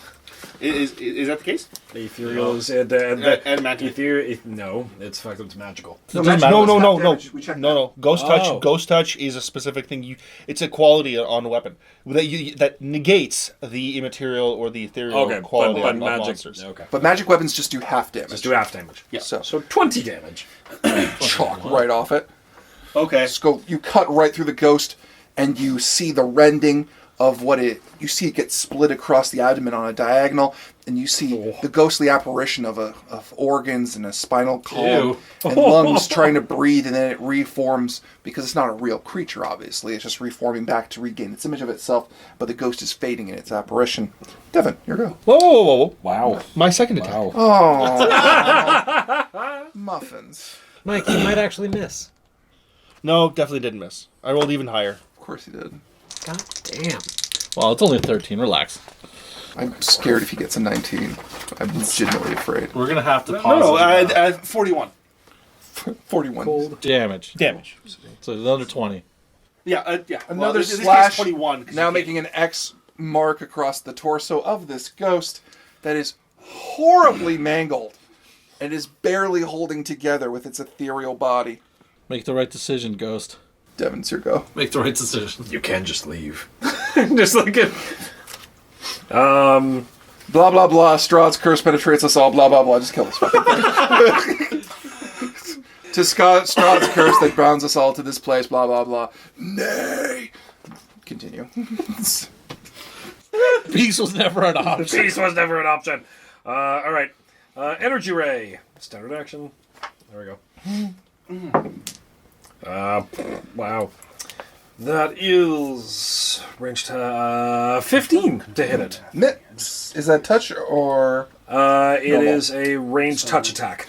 F: Is that the case?
C: Ethereal is
F: adamantine.
C: No, it's the fact that it's magical.
A: No,
D: Doesn't
A: magical
D: matter.
A: is
F: No.
A: half damage. We checked that.
F: No. Ghost
D: Oh.
F: touch. Ghost touch is a specific thing. It's a quality on a weapon that negates the immaterial or the ethereal quality
C: but
F: of
C: magic.
F: monsters.
C: Okay.
A: But magic weapons just do half damage.
C: Just do half damage.
F: Yeah.
A: So
C: So 20 damage.
A: chalk right off it.
F: Okay.
A: Just go. You cut right through the ghost, and you see the rending of you see it get split across the abdomen on a diagonal, and you see the ghostly apparition of organs and a spinal column
C: Ew.
A: and lungs trying to breathe, and then it reforms because it's not a real creature. Obviously, it's just reforming back to regain its image of itself. But the ghost is fading in its apparition. Devin, your go.
F: Whoa.
D: Wow.
F: My second attack.
D: Wow.
A: Oh, muffins.
E: Mike, you might actually miss.
F: No, definitely didn't miss. I rolled even higher.
A: Of course he did.
E: God damn.
D: Well, it's only a 13. Relax.
A: I'm scared if he gets a 19. I'm legitimately afraid.
G: We're gonna have to pause.
F: No,
G: it now.
F: 41
A: 41.
E: Cold.
D: Damage.
F: damage.
D: So another 20.
F: Yeah.
A: Another
F: this case,
A: slash.
F: 21. 'cause
A: Now
F: you
A: making an X mark across the torso of this ghost that is horribly mangled and is barely holding together with its ethereal body.
D: Make the right decision, Ghost.
A: Devin's your go.
G: Make the right decision.
C: You can just leave. Just like it.
A: Blah, blah, blah. Strahd's curse penetrates us all. Blah, blah, blah. Just kill this fucking thing. To Strahd's curse that bounds us all to this place. Blah, blah, blah. Nay. Continue.
D: Peace was never an option.
C: Peace was never an option. All right. Energy ray. Standard action. There we go. Wow. That is ranged 15 to hit it.
A: Is that touch or
C: It
A: Normal.
C: is a ranged touch attack.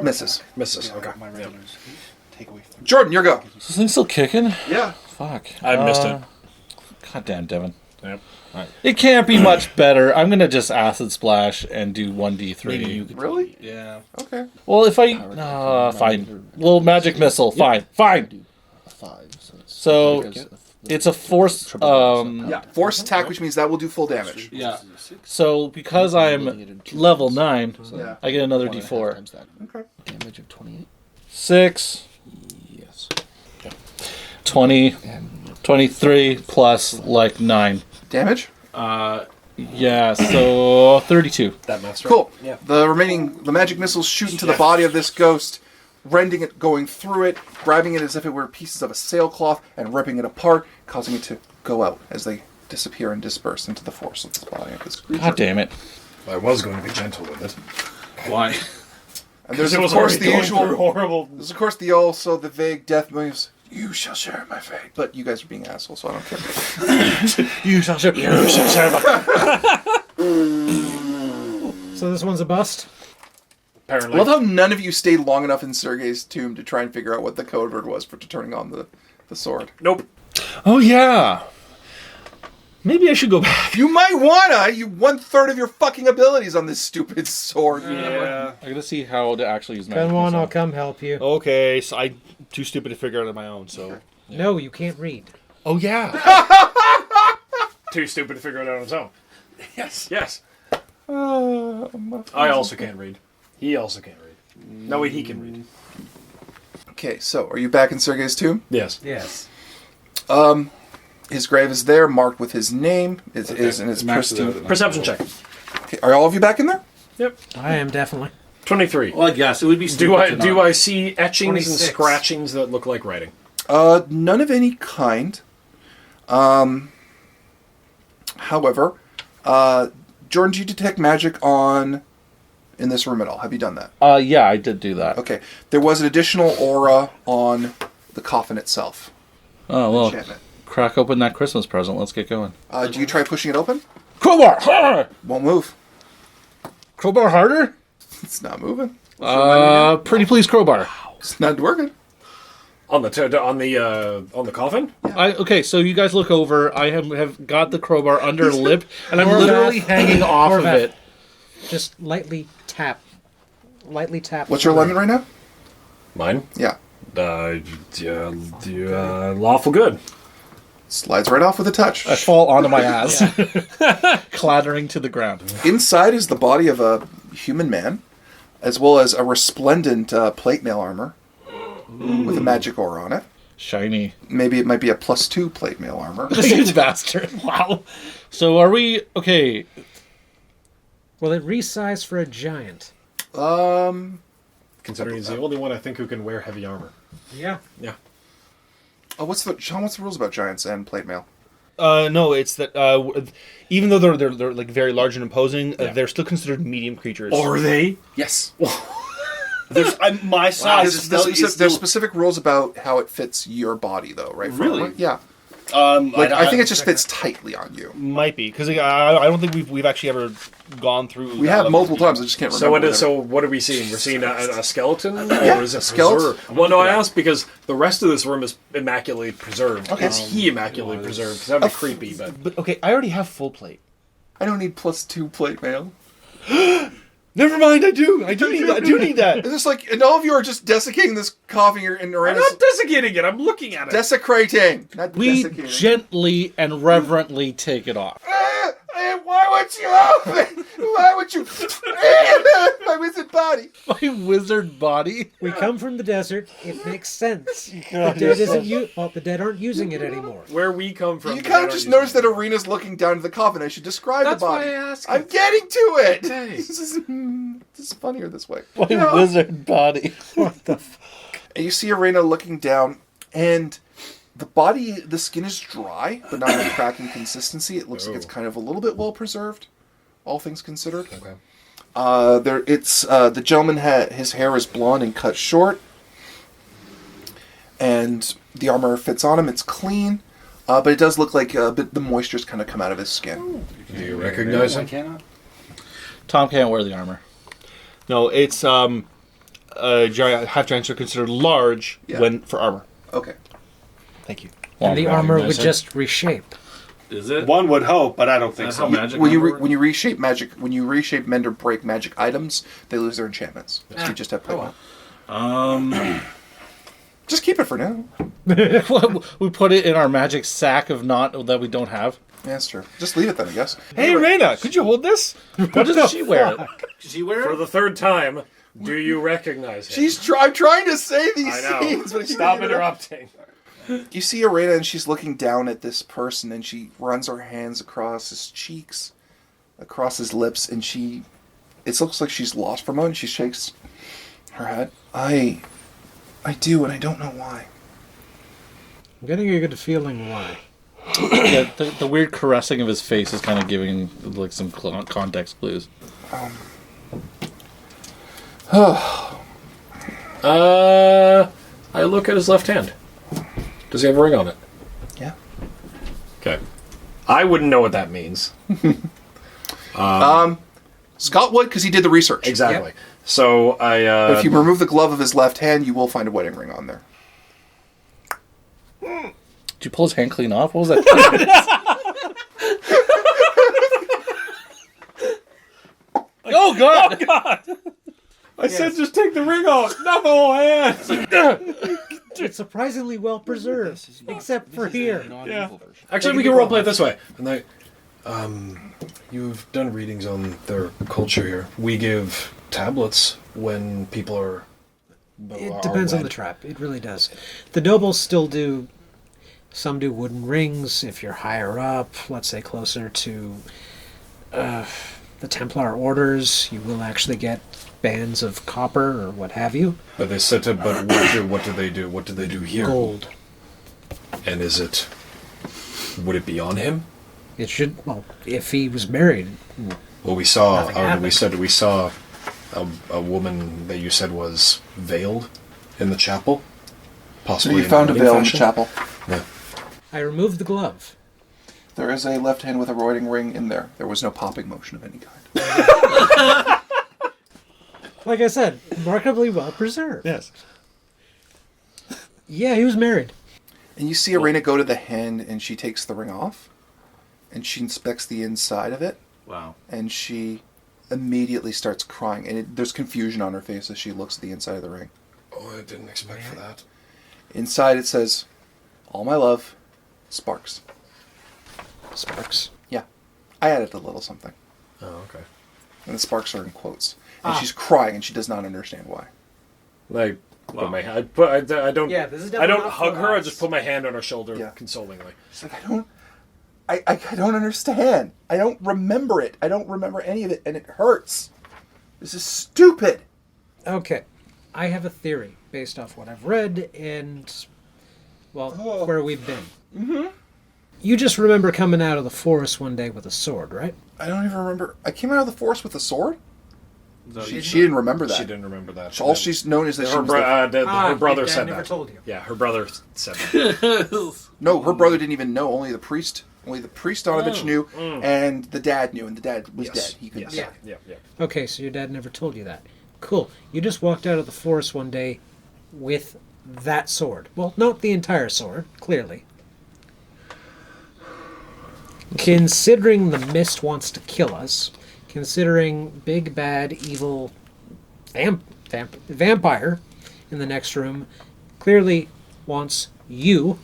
A: Misses.
C: Misses. Okay.
F: My regulars. Take away.
A: Jordan, your go.
D: Is this thing still kicking?
A: Yeah.
D: Fuck.
C: I missed it.
D: Goddamn, Devin.
C: Yep.
D: It can't be much better. I'm gonna just acid splash and do 1d3.
F: Maybe you could.
A: Really?
F: Yeah.
A: Okay.
D: Well, if I fine, little magic missile. Fine.
H: A 5.
D: So it's a force.
A: Yeah. Force attack, which means that will do full damage.
D: Yeah. So because I'm level 9,
A: Yeah.
D: I get another d4.
H: Times that.
A: Okay.
H: Damage of 28.
D: 6,
H: Yes.
D: 20,
H: And
D: 23 plus like 9.
A: Damage.
D: Yeah. So 32.
C: That master.
A: Cool.
C: Yeah.
A: The magic missiles shoot into the body of this ghost, rending it, going through it, grabbing it as if it were pieces of a sailcloth, and ripping it apart, causing it to go out as they disappear and disperse into the force of this body of this creature.
D: God damn it.
C: I was going to be gentle with it.
D: Why?
A: And there's
C: It
A: of
C: was
A: course
C: already
A: the
C: going
A: usual.
C: through horrible.
A: There's of course the vague death moves. You shall share my fate. But you guys are being assholes, so I don't care.
D: You shall share.
E: So this one's a bust?
A: I
C: Apparently.
A: love how none of you stayed long enough in Sergei's tomb to try and figure out what the code word was for turning on the sword.
C: Nope.
F: Oh yeah. Maybe I should go back.
A: You might wanna. You 1/3 of your fucking abilities on this stupid sword.
F: Yeah.
D: I gotta see how to actually use magic.
E: Come on,
D: missile.
E: I'll come help you.
F: Okay, so I'm too stupid to figure it out on my own. So.
E: No, you can't read.
F: Oh yeah.
C: Too stupid to figure it out on his own. Yes. Yes. I also can't read. He also can't read. No, wait, he can read.
A: Okay, so are you back in Sergei's tomb?
C: Yes.
E: Yes.
A: His grave is there, marked with his name. It is in its
G: Max it out
A: pristine.
G: at
C: Perception check.
A: Okay, are all of you back in there?
C: Yep.
E: I am definitely.
C: 23.
G: Well, I guess it would be.
C: Do
G: stupid to not.
C: I see etchings
E: 26.
C: and scratchings that look like writing?
A: None of any kind. However, Jordan, do you detect magic in this room at all? Have you done that?
D: Yeah, I did do that.
A: Okay. There was an additional aura on the coffin itself.
D: Oh, well,
A: Enchantment.
D: crack open that Christmas present. Let's get going.
A: Do you try pushing it open?
D: Crowbar! Harder!
A: Won't move.
D: Crowbar harder?
A: It's not moving.
D: Pretty please crowbar.
A: It's not working.
C: On the coffin?
D: Okay, so you guys look over. I have got the crowbar under a lip, and I'm
E: Or
D: literally
E: that.
D: hanging off
E: Or
D: of
E: that.
D: it.
E: Just lightly tap. Lightly tap.
A: What's your alignment right now?
C: Mine?
A: Yeah.
C: Lawful good.
A: Slides right off with a touch.
D: I fall onto my ass, clattering to the ground.
A: Inside is the body of a human man, as well as a resplendent plate mail armor with a magic aura on it.
D: Shiny.
A: Maybe it might be a +2 plate mail armor.
D: You bastard. Wow. So are we... Okay.
E: Will it resize for a giant?
C: Considering he's the only one I think who can wear heavy armor.
E: Yeah.
C: Yeah.
A: Oh, what's the rules about giants and plate mail?
F: No, it's that even though they're like very large and imposing, they're still considered medium creatures.
C: Are they?
F: Yes. There's my size is
A: There's specific rules about how it fits your body, though, right? for
F: Really?
A: armor? Yeah.
F: Like,
A: I think it just fits tightly on you.
F: might be because I don't think we've actually ever gone through.
A: We
F: that
A: have
F: level
A: multiple
F: of detail.
A: times. I just can't
C: So
A: remember.
C: what are we seeing? We're seeing a skeleton,
A: Yeah,
C: or is it
A: a skeleton.
C: preserved? Well, no, I asked because the rest of this room is immaculately preserved.
A: Okay.
C: Is he immaculately preserved? Because that'd be creepy, but
F: But okay, I already have full plate.
A: I don't need +2 plate mail.
F: Never mind, I do need that.
A: It's just like, and all of you are just desiccating this coffin in
C: I'm
A: Uranus.
C: not desiccating it. I'm looking at it.
A: Desecrating, not
D: We
A: desiccating.
D: gently and reverently take it off.
A: Why would you open? Why would you? My wizard body.
D: My wizard body.
E: We come from the desert. It makes sense. The dead the dead aren't using it anymore.
C: Where we come from.
A: You kind of just noticed that Arena's looking down to the coffin. I should describe
C: That's
A: the body.
C: why I asked.
A: I'm getting to it.
C: Okay.
A: This is funnier this way.
D: My wizard body.
E: What the
A: And you see Arena looking down, and the skin is dry, but not a cracking consistency. It looks like it's kind of a little bit well preserved, all things considered.
C: Okay.
A: The gentleman his hair is blonde and cut short, and the armor fits on him. It's clean, but it does look like the moisture's kind of come out of his skin.
C: Do you recognize him?
H: I cannot.
D: Tom can't wear the armor.
F: No, it's half giants are considered large for armor.
A: Okay.
F: Thank you.
E: And the armor would
D: Recognize it.
E: just reshape.
G: Is it?
B: One would hope, but I don't think
G: That's
B: so.
G: how magic.
A: When you
G: armor
A: when you reshape magic, when you reshape mend or break magic items, they lose their enchantments. So you just have to. Just keep it for now.
D: We put it in our magic sack of not that we don't have.
A: Yeah, that's true. Just leave it then, I guess.
F: Hey, Raina, could you hold this?
D: What does she wear it?
B: Did she wear
C: For
B: it?
C: the third time, do you recognize him?
A: I'm trying to say these
C: I know.
A: scenes, but I keep
C: Stop
A: getting it up.
C: interrupting.
A: You see Arena, and she's looking down at this person, and she runs her hands across his cheeks, across his lips, and it looks like she's lost for a moment. She shakes her head. I do, and I don't know why.
E: I'm getting a good feeling why.
D: Yeah, the weird caressing of his face is kind of giving like some context clues.
C: I look at his left hand. Does he have a ring on it?
A: Yeah.
C: Okay. I wouldn't know what that means.
A: Scott would, because he did the research.
C: Exactly. So I.
A: But if you remove the glove of his left hand, you will find a wedding ring on there.
D: Did you pull his hand clean off? What was that? Oh God!
C: I said just take the ring off, not the whole hand.
E: It's surprisingly well preserved, except for here.
C: Yeah. Actually, we can roleplay it this way. And you've done readings on their culture here. We give tablets when people are.
E: It depends on the trap. It really does. The nobles still do. Some do wooden rings. If you're higher up, let's say closer to the Templar orders, you will actually get bands of copper or what have you.
C: But they said to. But what do they do? What do they do here?
E: Gold.
C: And is it? Would it be on him?
E: It should. Well, if he was married.
C: Well, we saw.
E: Nothing happened.
C: We saw a woman that you said was veiled in the chapel.
A: So
C: Possibly.
A: you found a
C: wedding
A: veil in the
C: fashion?
A: chapel.
C: Yeah.
E: I removed the glove.
A: There is a left hand with a wedding ring in there. There was no popping motion of any kind.
E: Like I said, remarkably well preserved.
F: Yes.
E: Yeah, he was married.
A: And you see Arena go to the hand, and she takes the ring off, and she inspects the inside of it,
G: Wow.
A: and she immediately starts crying. And there's confusion on her face as she looks at the inside of the ring.
C: Oh, I didn't expect for that.
A: Inside it says, "All my love, Sparks."
E: Sparks.
A: Yeah. I added a little something.
C: Oh, okay.
A: And the sparks are in quotes. And she's crying, and she does not understand why.
C: Like,
G: Wow.
C: I don't.
E: Yeah, this is
C: I don't
E: definitely
C: hug
E: not
C: her.
E: for
C: I
E: us.
C: just put my hand on her shoulder,
A: Yeah.
C: consolingly.
A: She's like, I don't understand. I don't remember it. I don't remember any of it, and it hurts. This is stupid.
E: Okay. I have a theory based off what I've read and, well, where we've been. Mm-hmm. You just remember coming out of the forest one day with a sword, right?
A: I don't even remember. I came out of the forest with a sword?
G: So
A: She didn't remember that.
C: She didn't remember that.
A: All she's known is that she
C: Her,
A: was
C: her brother
E: your dad
C: said
E: never
C: that.
E: told you.
C: Yeah, her brother said that.
A: No, her brother didn't even know. Only the priest Donovich knew, and the dad knew, and the dad was dead. He couldn't
C: Yes.
A: say.
C: Yeah.
E: Okay, so your dad never told you that. Cool. You just walked out of the forest one day with that sword. Well, not the entire sword, clearly. Considering the mist wants to kill us, considering big, bad, evil vampire in the next room clearly wants you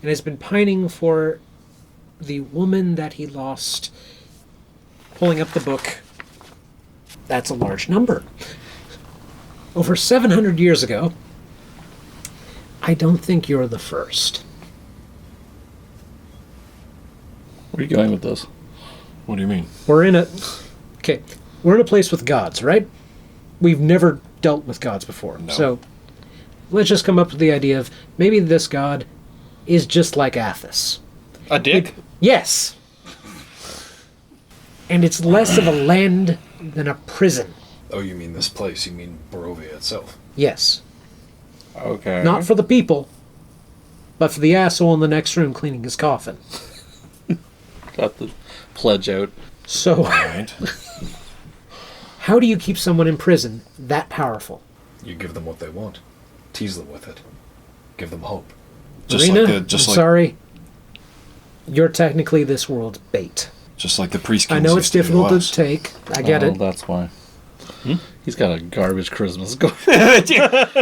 E: and has been pining for the woman that he lost, pulling up the book. That's a large number. Over 700 years ago, I don't think you're the first.
D: Where are you going with this?
C: What do you mean?
E: We're in a place with gods, right? We've never dealt with gods before.
C: No.
E: So let's just come up with the idea of maybe this god is just like Athos.
F: A dick?
E: Yes. And it's less of a land than a prison.
C: Oh, you mean this place? You mean Barovia itself?
E: Yes.
D: Okay.
E: Not for the people, but for the asshole in the next room cleaning his coffin.
D: Got the pledge out.
E: So,
C: Right.
E: how do you keep someone in prison that powerful?
C: You give them what they want. Tease them with it. Give them hope.
H: Just
E: Marina,
H: like the
E: I'm sorry. You're technically this world's bait.
H: just like the priest.
E: I know it's difficult to take. I get it.
D: That's why. He's got a garbage Christmas going. I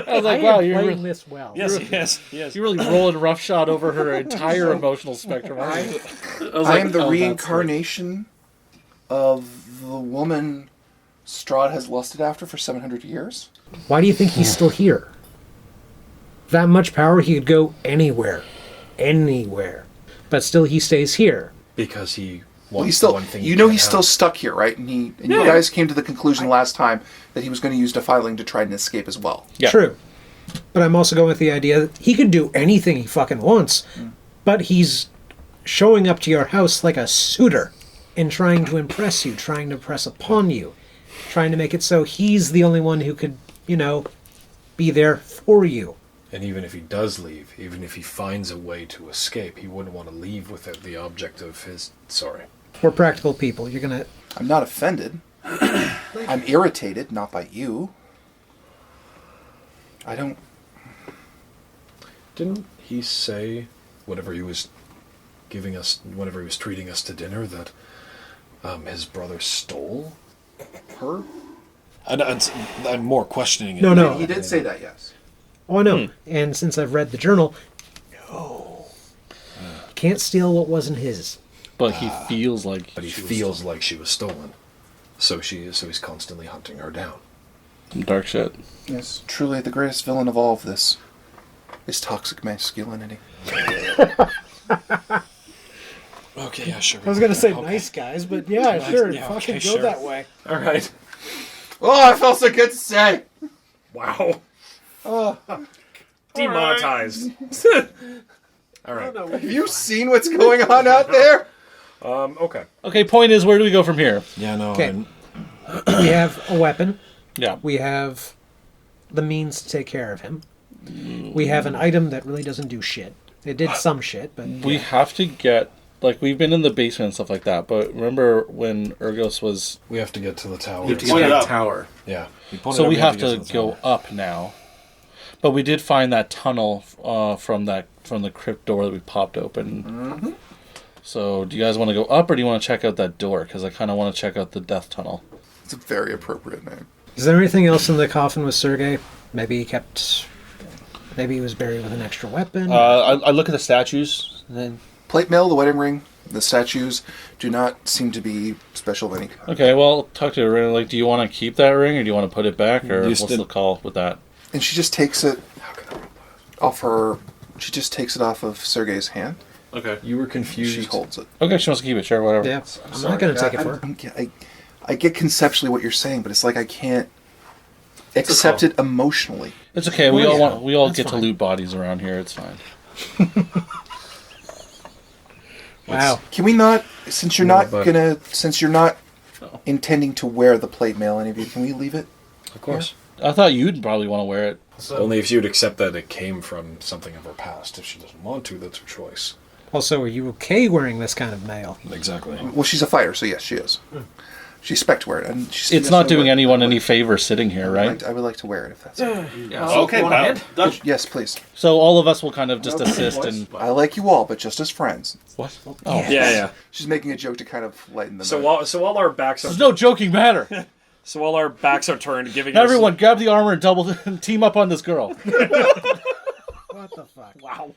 D: was like,
E: I
D: wow,
E: am
D: you're
E: playing this well.
B: Yes.
D: you're really rolling roughshod over her entire emotional spectrum.
A: I
D: like,
A: am the
D: oh, that's
A: reincarnation of the woman Strahd has lusted after for 700 years.
E: Why do you think he's still here? That much power, he could go anywhere. Anywhere. But still, he stays here.
C: Because he
A: Well,
C: wants
A: he's still,
C: the one thing
A: you know,
C: can't
A: he's still
C: have.
A: stuck here, right? And you guys came to the conclusion last time that he was going to use defiling to try and escape as well.
D: Yeah.
E: True. But I'm also going with the idea that he can do anything he fucking wants, but he's showing up to your house like a suitor and trying to impress you, trying to press upon you, trying to make it so he's the only one who could, be there for you.
C: And even if he does leave, even if he finds a way to escape, he wouldn't want to leave without the object of his... Sorry.
E: We're practical people. You're going to...
A: I'm not offended. I'm irritated, not by you. I don't...
C: Didn't he say, whenever he was giving us, whenever he was treating us to dinner, that his brother stole her?
H: I'm more questioning it.
E: No.
A: He did say that, yes.
E: Oh, I know. And since I've read the journal, no. Can't steal what wasn't his.
D: But he feels like.
C: But he feels like she was stolen. So he's constantly hunting her down.
D: Dark shit.
A: Yes, truly the greatest villain of all of this is toxic masculinity.
H: Okay, yeah, sure.
E: I was going to say nice guys, but yeah, sure.
H: yeah,
E: Fucking
H: okay,
E: go
H: sure.
E: that way.
C: All right.
A: Oh, it felt so good to say.
C: Wow. Demonetized. All right.
A: Have you seen what's going on out there?
C: Okay.
D: Okay, point is, where do we go from here?
H: Yeah, no.
E: Okay. We have a weapon.
D: Yeah.
E: We have the means to take care of him. We have an item that really doesn't do shit. It did some shit, but...
D: We have to get. Like, we've been in the basement and stuff like that, but remember when Urgos was.
C: We have to get to the tower.
G: You have to
B: Point
G: get
B: it
G: to
B: up.
G: the tower.
C: Yeah.
D: So we have to go up now. But we did find that tunnel from the crypt door that we popped open.
A: Mm-hmm.
D: So do you guys want to go up or do you want to check out that door? Because I kind of want to check out the death tunnel.
A: It's a very appropriate name.
E: Is there anything else in the coffin with Sergei? Maybe he was buried with an extra weapon?
F: I look at the statues, and then
A: Plate mail, the wedding ring, the statues do not seem to be special of any kind.
D: Okay, well, talk to her. Like, do you want to keep that ring or do you want to put it back? Or what's the call with that?
A: And she just takes it off her... She just takes it off of Sergei's hand.
B: Okay.
C: You were confused.
A: She holds it.
D: Okay, she wants to keep it. Sure, whatever.
E: yeah, I'm not going to take it for her.
A: I get conceptually what you're saying, but it's like I can't accept it emotionally.
D: It's okay. We all
E: that's
D: get to
E: fine.
D: loot bodies around here. It's fine.
E: Wow.
A: Can we not, since you're
C: No,
A: not intending to wear the plate mail, any of you, can we leave it?
C: Of course.
D: I thought you'd probably want to wear it.
C: Only if you'd accept that it came from something of her past. If she doesn't want to, that's her choice.
E: Also, are you okay wearing this kind of mail?
C: Exactly.
A: Well, she's a fighter, so yes, she is. She expect to wear it. And
D: It's not doing anyone any favor sitting here, right?
A: I would like to wear it if that's okay.
F: okay, well, Dutch.
A: Yes, please.
D: So all of us will kind of just assist and...
A: I like you all, but just as friends.
D: What?
B: Yeah.
A: She's making a joke to kind of lighten the mood.
B: While our backs are
D: There's no joking matter.
B: so while our backs are turned, giving
D: Now
B: us
D: everyone, grab the armor and team up on this girl.
E: What the fuck?
B: wow,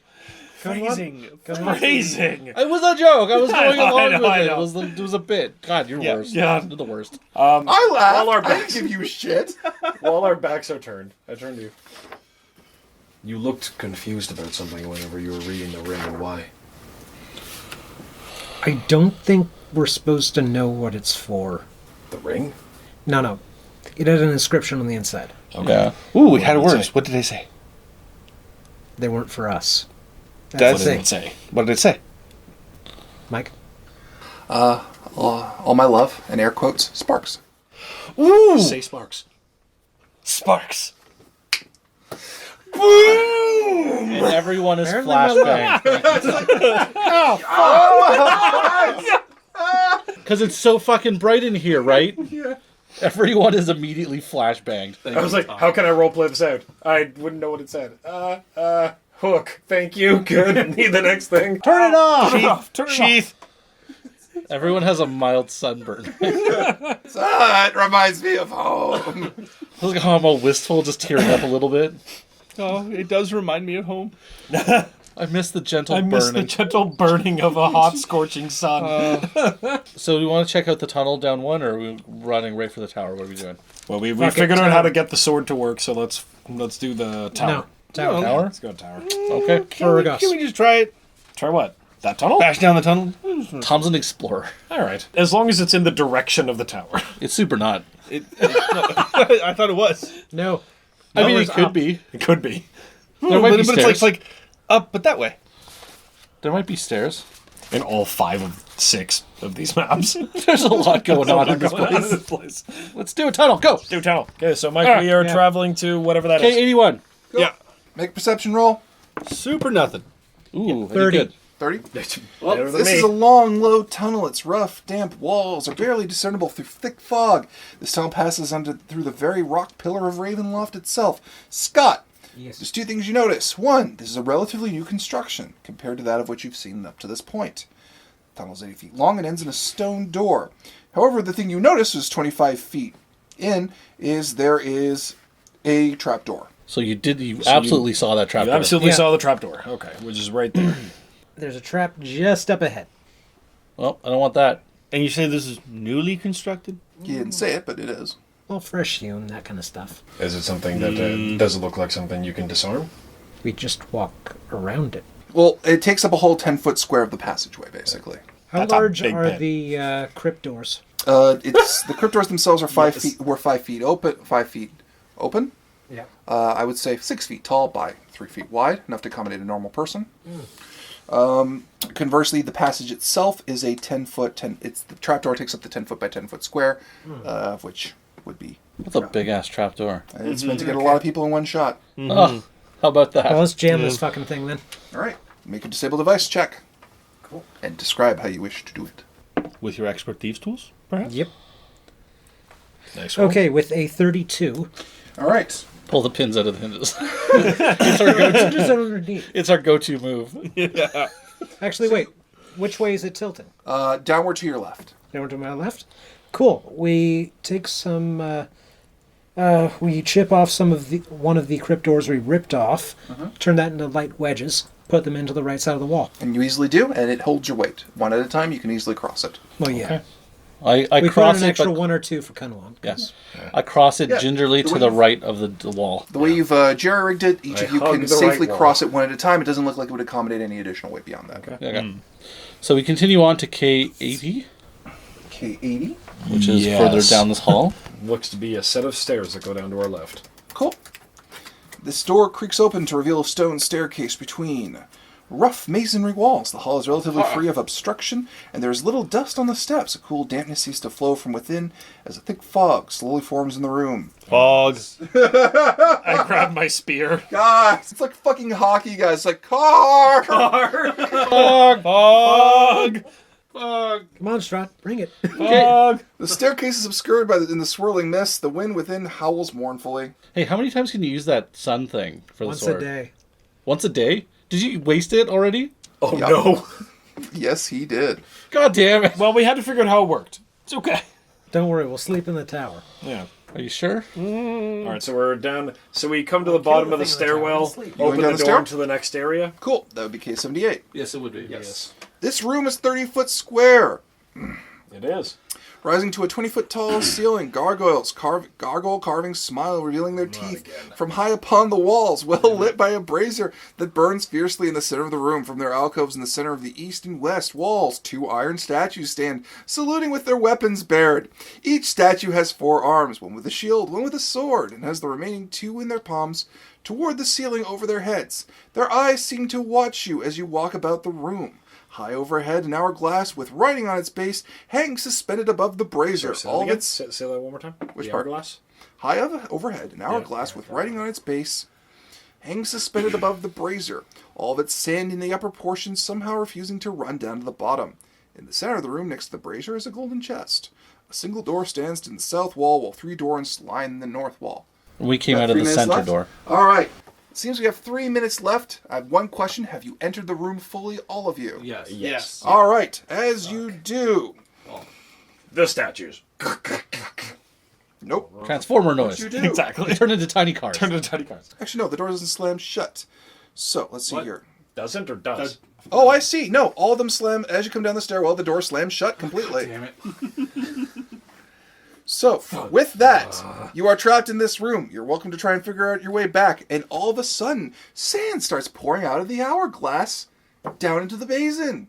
E: Phrasing.
B: phrasing.
D: It was a joke. I was going
B: I
D: along
B: know,
D: with
B: I
D: it.
B: know.
D: It was a bit. God, you're worse.
B: yeah.
D: You're the worst.
A: I laughed.
B: While our
A: I didn't
B: backs,
A: give you shit.
C: While our backs are turned, I turned to you. You looked confused about something whenever you were reading the ring. Why?
E: I don't think we're supposed to know what it's for.
C: The ring?
E: No. It had an inscription on the inside.
D: Yeah.
F: Ooh, it had
C: did it
F: words.
C: say?
F: What did they say?
E: They weren't for us.
F: That's
E: the
H: What
E: thing.
H: did it say?
F: What did it say?
E: Mike?
A: All my love, and air quotes, sparks.
F: Ooh,
H: Say Sparks.
F: sparks.
D: And everyone is
E: Apparently my
D: flashbang. Because it's so fucking bright in here, right?
A: Yeah.
D: Everyone is immediately flashbanged.
C: I was like, how can I roleplay this out? I wouldn't know what it said. Hook. Thank you. Good. Need the next thing.
E: Turn it off!
B: Turn it off.
F: Sheath.
D: Everyone has a mild sunburn.
A: It reminds me of home.
D: I was like, oh, I'm all wistful, just tearing up a little bit.
F: Oh, it does remind me of home.
D: I miss the gentle
B: I miss the
D: burning.
B: gentle burning of a hot, scorching sun.
D: So we want to check out the tunnel down one, or are we running right for the tower? What are we doing?
B: Well, we
E: Fuck it,
B: figured out how
E: tower.
B: to get the sword to work, so let's do the tower.
E: No. Tower.
D: Tower?
B: Let's go tower.
D: Okay.
E: Farragus.
F: Can we just try it?
B: Try what? That tunnel?
F: Bash down the tunnel?
D: Tom's an explorer.
B: All right. As long as it's in the direction of the tower.
D: It's super not.
F: No, I thought it was.
E: No.
D: I mean,
E: Lowers
D: it could
E: up.
D: be.
B: It could be.
D: There might be
F: but
D: stairs.
F: it's like up, but that way.
D: There might be stairs.
B: In all 5 of 6 of these maps.
D: There's a lot going on in this place.
B: place.
D: Let's do a tunnel. Go.
B: Do tunnel. Okay, so Mike, we are
E: Yeah.
B: traveling to whatever that is.
D: K81.
F: Yeah.
A: Make a perception roll.
F: Super nothing.
D: Ooh,
E: 30.
D: good.
A: 30.
B: Better than
A: This
B: me.
A: is a long, low tunnel. Its rough, damp walls are barely discernible through thick fog. This tunnel passes through the very rock pillar of Ravenloft itself. Scott,
E: Yes.
A: there's 2 things you notice. 1, this is a relatively new construction compared to that of what you've seen up to this point. The tunnel is 80 feet long and ends in a stone door. However, the thing you notice is 25 feet in there is a trapdoor.
D: So you absolutely saw that trap
B: You
D: door.
B: absolutely
E: Yeah.
B: saw the trapdoor. Okay, which is right there.
E: There's a trap just up ahead.
D: Well, I don't want that.
F: And you say this is newly constructed?
A: You didn't say it, but it is.
E: All fresh hewn, that kind of stuff.
C: Is it something that does it look like something you can disarm?
E: We just walk around it.
A: Well, it takes up a whole 10-foot square of the passageway, basically.
E: How
B: That's a
E: large
B: big
E: are
B: pit.
E: the crypt doors?
A: It's the crypt doors themselves are 5 feet. Were 5 feet open. 5 feet open.
E: Yeah.
A: I would say 6 feet tall by 3 feet wide, enough to accommodate a normal person. Conversely, the passage itself is a 10-foot. The trapdoor takes up the 10-foot by 10-foot square, of which would be.
D: That's a big ass trap door.
A: It's meant to get a lot of people in one shot.
D: Oh, how about that?
E: Well, let's jam this fucking thing then.
A: All right, make a disable device check. Cool. And describe how you wish to do it.
F: With your expert thieves tools, perhaps?
E: Yep.
B: Nice one.
E: Okay, with a 32.
A: All right.
D: Pull the pins out of the hinges.
E: Just underneath.
D: It's our go-to move.
E: Actually, wait. Which way is it tilting?
A: Downward to your left.
E: Down to my left? Cool. We take some... we chip off one of the crypt doors we ripped off, turn that into light wedges, put them into the right side of the wall.
A: And you easily do, and it holds your weight. One at a time, you can easily cross it.
E: Well, yeah.
D: I
E: We put
D: cross
E: an
D: it,
E: extra
D: but
E: 1 or 2 for Kunwan.
D: yes, I cross it
A: Yeah,
D: gingerly
A: the
D: to
A: way
D: the
A: you've-
D: right of the wall.
A: The way you've jerry-rigged it, each
C: I
A: of you
C: hug
A: can
C: the
A: safely
C: right wall.
A: cross it one at a time. It doesn't look like it would accommodate any additional weight beyond that.
D: Okay. So we continue on to K80,
A: K80.
D: which is
B: Yes.
D: further down this hall.
C: Looks to be a set of stairs that go down to our left.
A: Cool. This door creaks open to reveal a stone staircase between rough masonry walls. The hall is relatively free of obstruction, and there is little dust on the steps. A cool dampness seems to flow from within as a thick fog slowly forms in the room.
F: Fog.
B: I grabbed my spear.
A: Guys, it's like fucking hockey, guys. It's like, car!
F: Fog.
E: Come on, Strahd, bring it.
A: The staircase is obscured in the swirling mist. The wind within howls mournfully.
D: Hey, how many times can you use that sun thing for the
E: Once
D: sword?
E: a day.
D: Once a day? Did you waste it already?
C: Oh
A: Yup.
C: no!
A: Yes, he did.
D: God damn it!
B: Well, we had to figure out how it worked. It's okay.
E: Don't worry, we'll sleep in the tower.
B: Yeah.
D: Are you sure?
C: All right, so we're down. So we come to the bottom of the stairwell,
A: Going
C: open
A: down
C: the
A: the
C: door
A: stair?
C: into the next area.
A: Cool. That would be K78.
D: Yes, it would be.
C: Yes,
A: This room is 30 foot square.
C: it is.
A: Rising to a 20-foot tall ceiling, gargoyle carvings smile, revealing their teeth from high upon the walls, well lit by a brazier that burns fiercely in the center of the room. From their alcoves in the center of the east and west walls, 2 iron statues stand, saluting with their weapons bared. Each statue has 4 arms, one with a shield, one with a sword, and has the remaining 2 in their palms toward the ceiling over their heads. Their eyes seem to watch you as you walk about the room. High overhead, an hourglass with writing on its base hangs suspended above the brazier.
C: Say that
A: All of
C: again?
A: its
C: Say that one more time.
A: Which
C: the
A: part?
C: hourglass?
A: overhead, an hourglass with writing on its base hangs suspended above the brazier. All of its sand in the upper portion somehow refusing to run down to the bottom. In the center of the room next to the brazier is a golden chest. A single door stands in the south wall while 3 doors line the north wall.
D: We came
A: Got
D: out of
A: 3
D: the
A: minutes
D: center
A: left?
D: door.
A: All right. Seems we have 3 minutes left. I have one question. Have you entered the room fully, all of you?
G: Yes.
F: Yes.
A: All right. As you do.
C: The statues.
A: Nope.
D: Transformer noise.
A: You do.
B: Exactly.
D: They turn into tiny cars.
B: Turn into tiny cars.
A: Actually, no. The door doesn't slam shut. So, let's see here.
C: Doesn't or does?
A: Oh, I see. No, all of them slam. As you come down the stairwell, the door slams shut completely.
G: Damn it.
A: So, with that, you are trapped in this room. You're welcome to try and figure out your way back. And all of a sudden, sand starts pouring out of the hourglass down into the basin.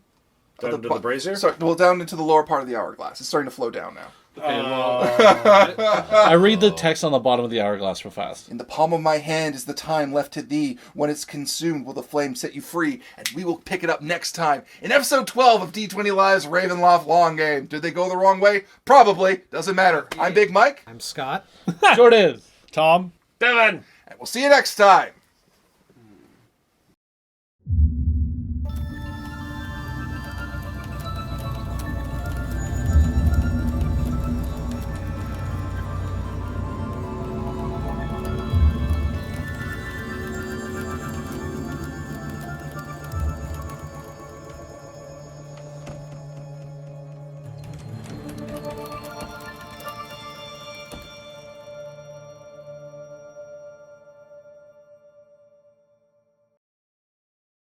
C: Down to the brazier?
A: Sorry, well, down into the lower part of the hourglass. It's starting to flow down now.
G: Okay, well,
D: I read the text on the bottom of the hourglass real fast.
A: In the palm of my hand is the time left to thee. When it's consumed, will the flame set you free? And we will pick it up next time in episode 12 of D20 Live's Ravenloft Long Game. Did they go the wrong way? Probably. Doesn't matter. I'm Big Mike.
E: I'm Scott.
D: Jordan.
F: Tom.
C: Devin!
A: And we'll see you next time.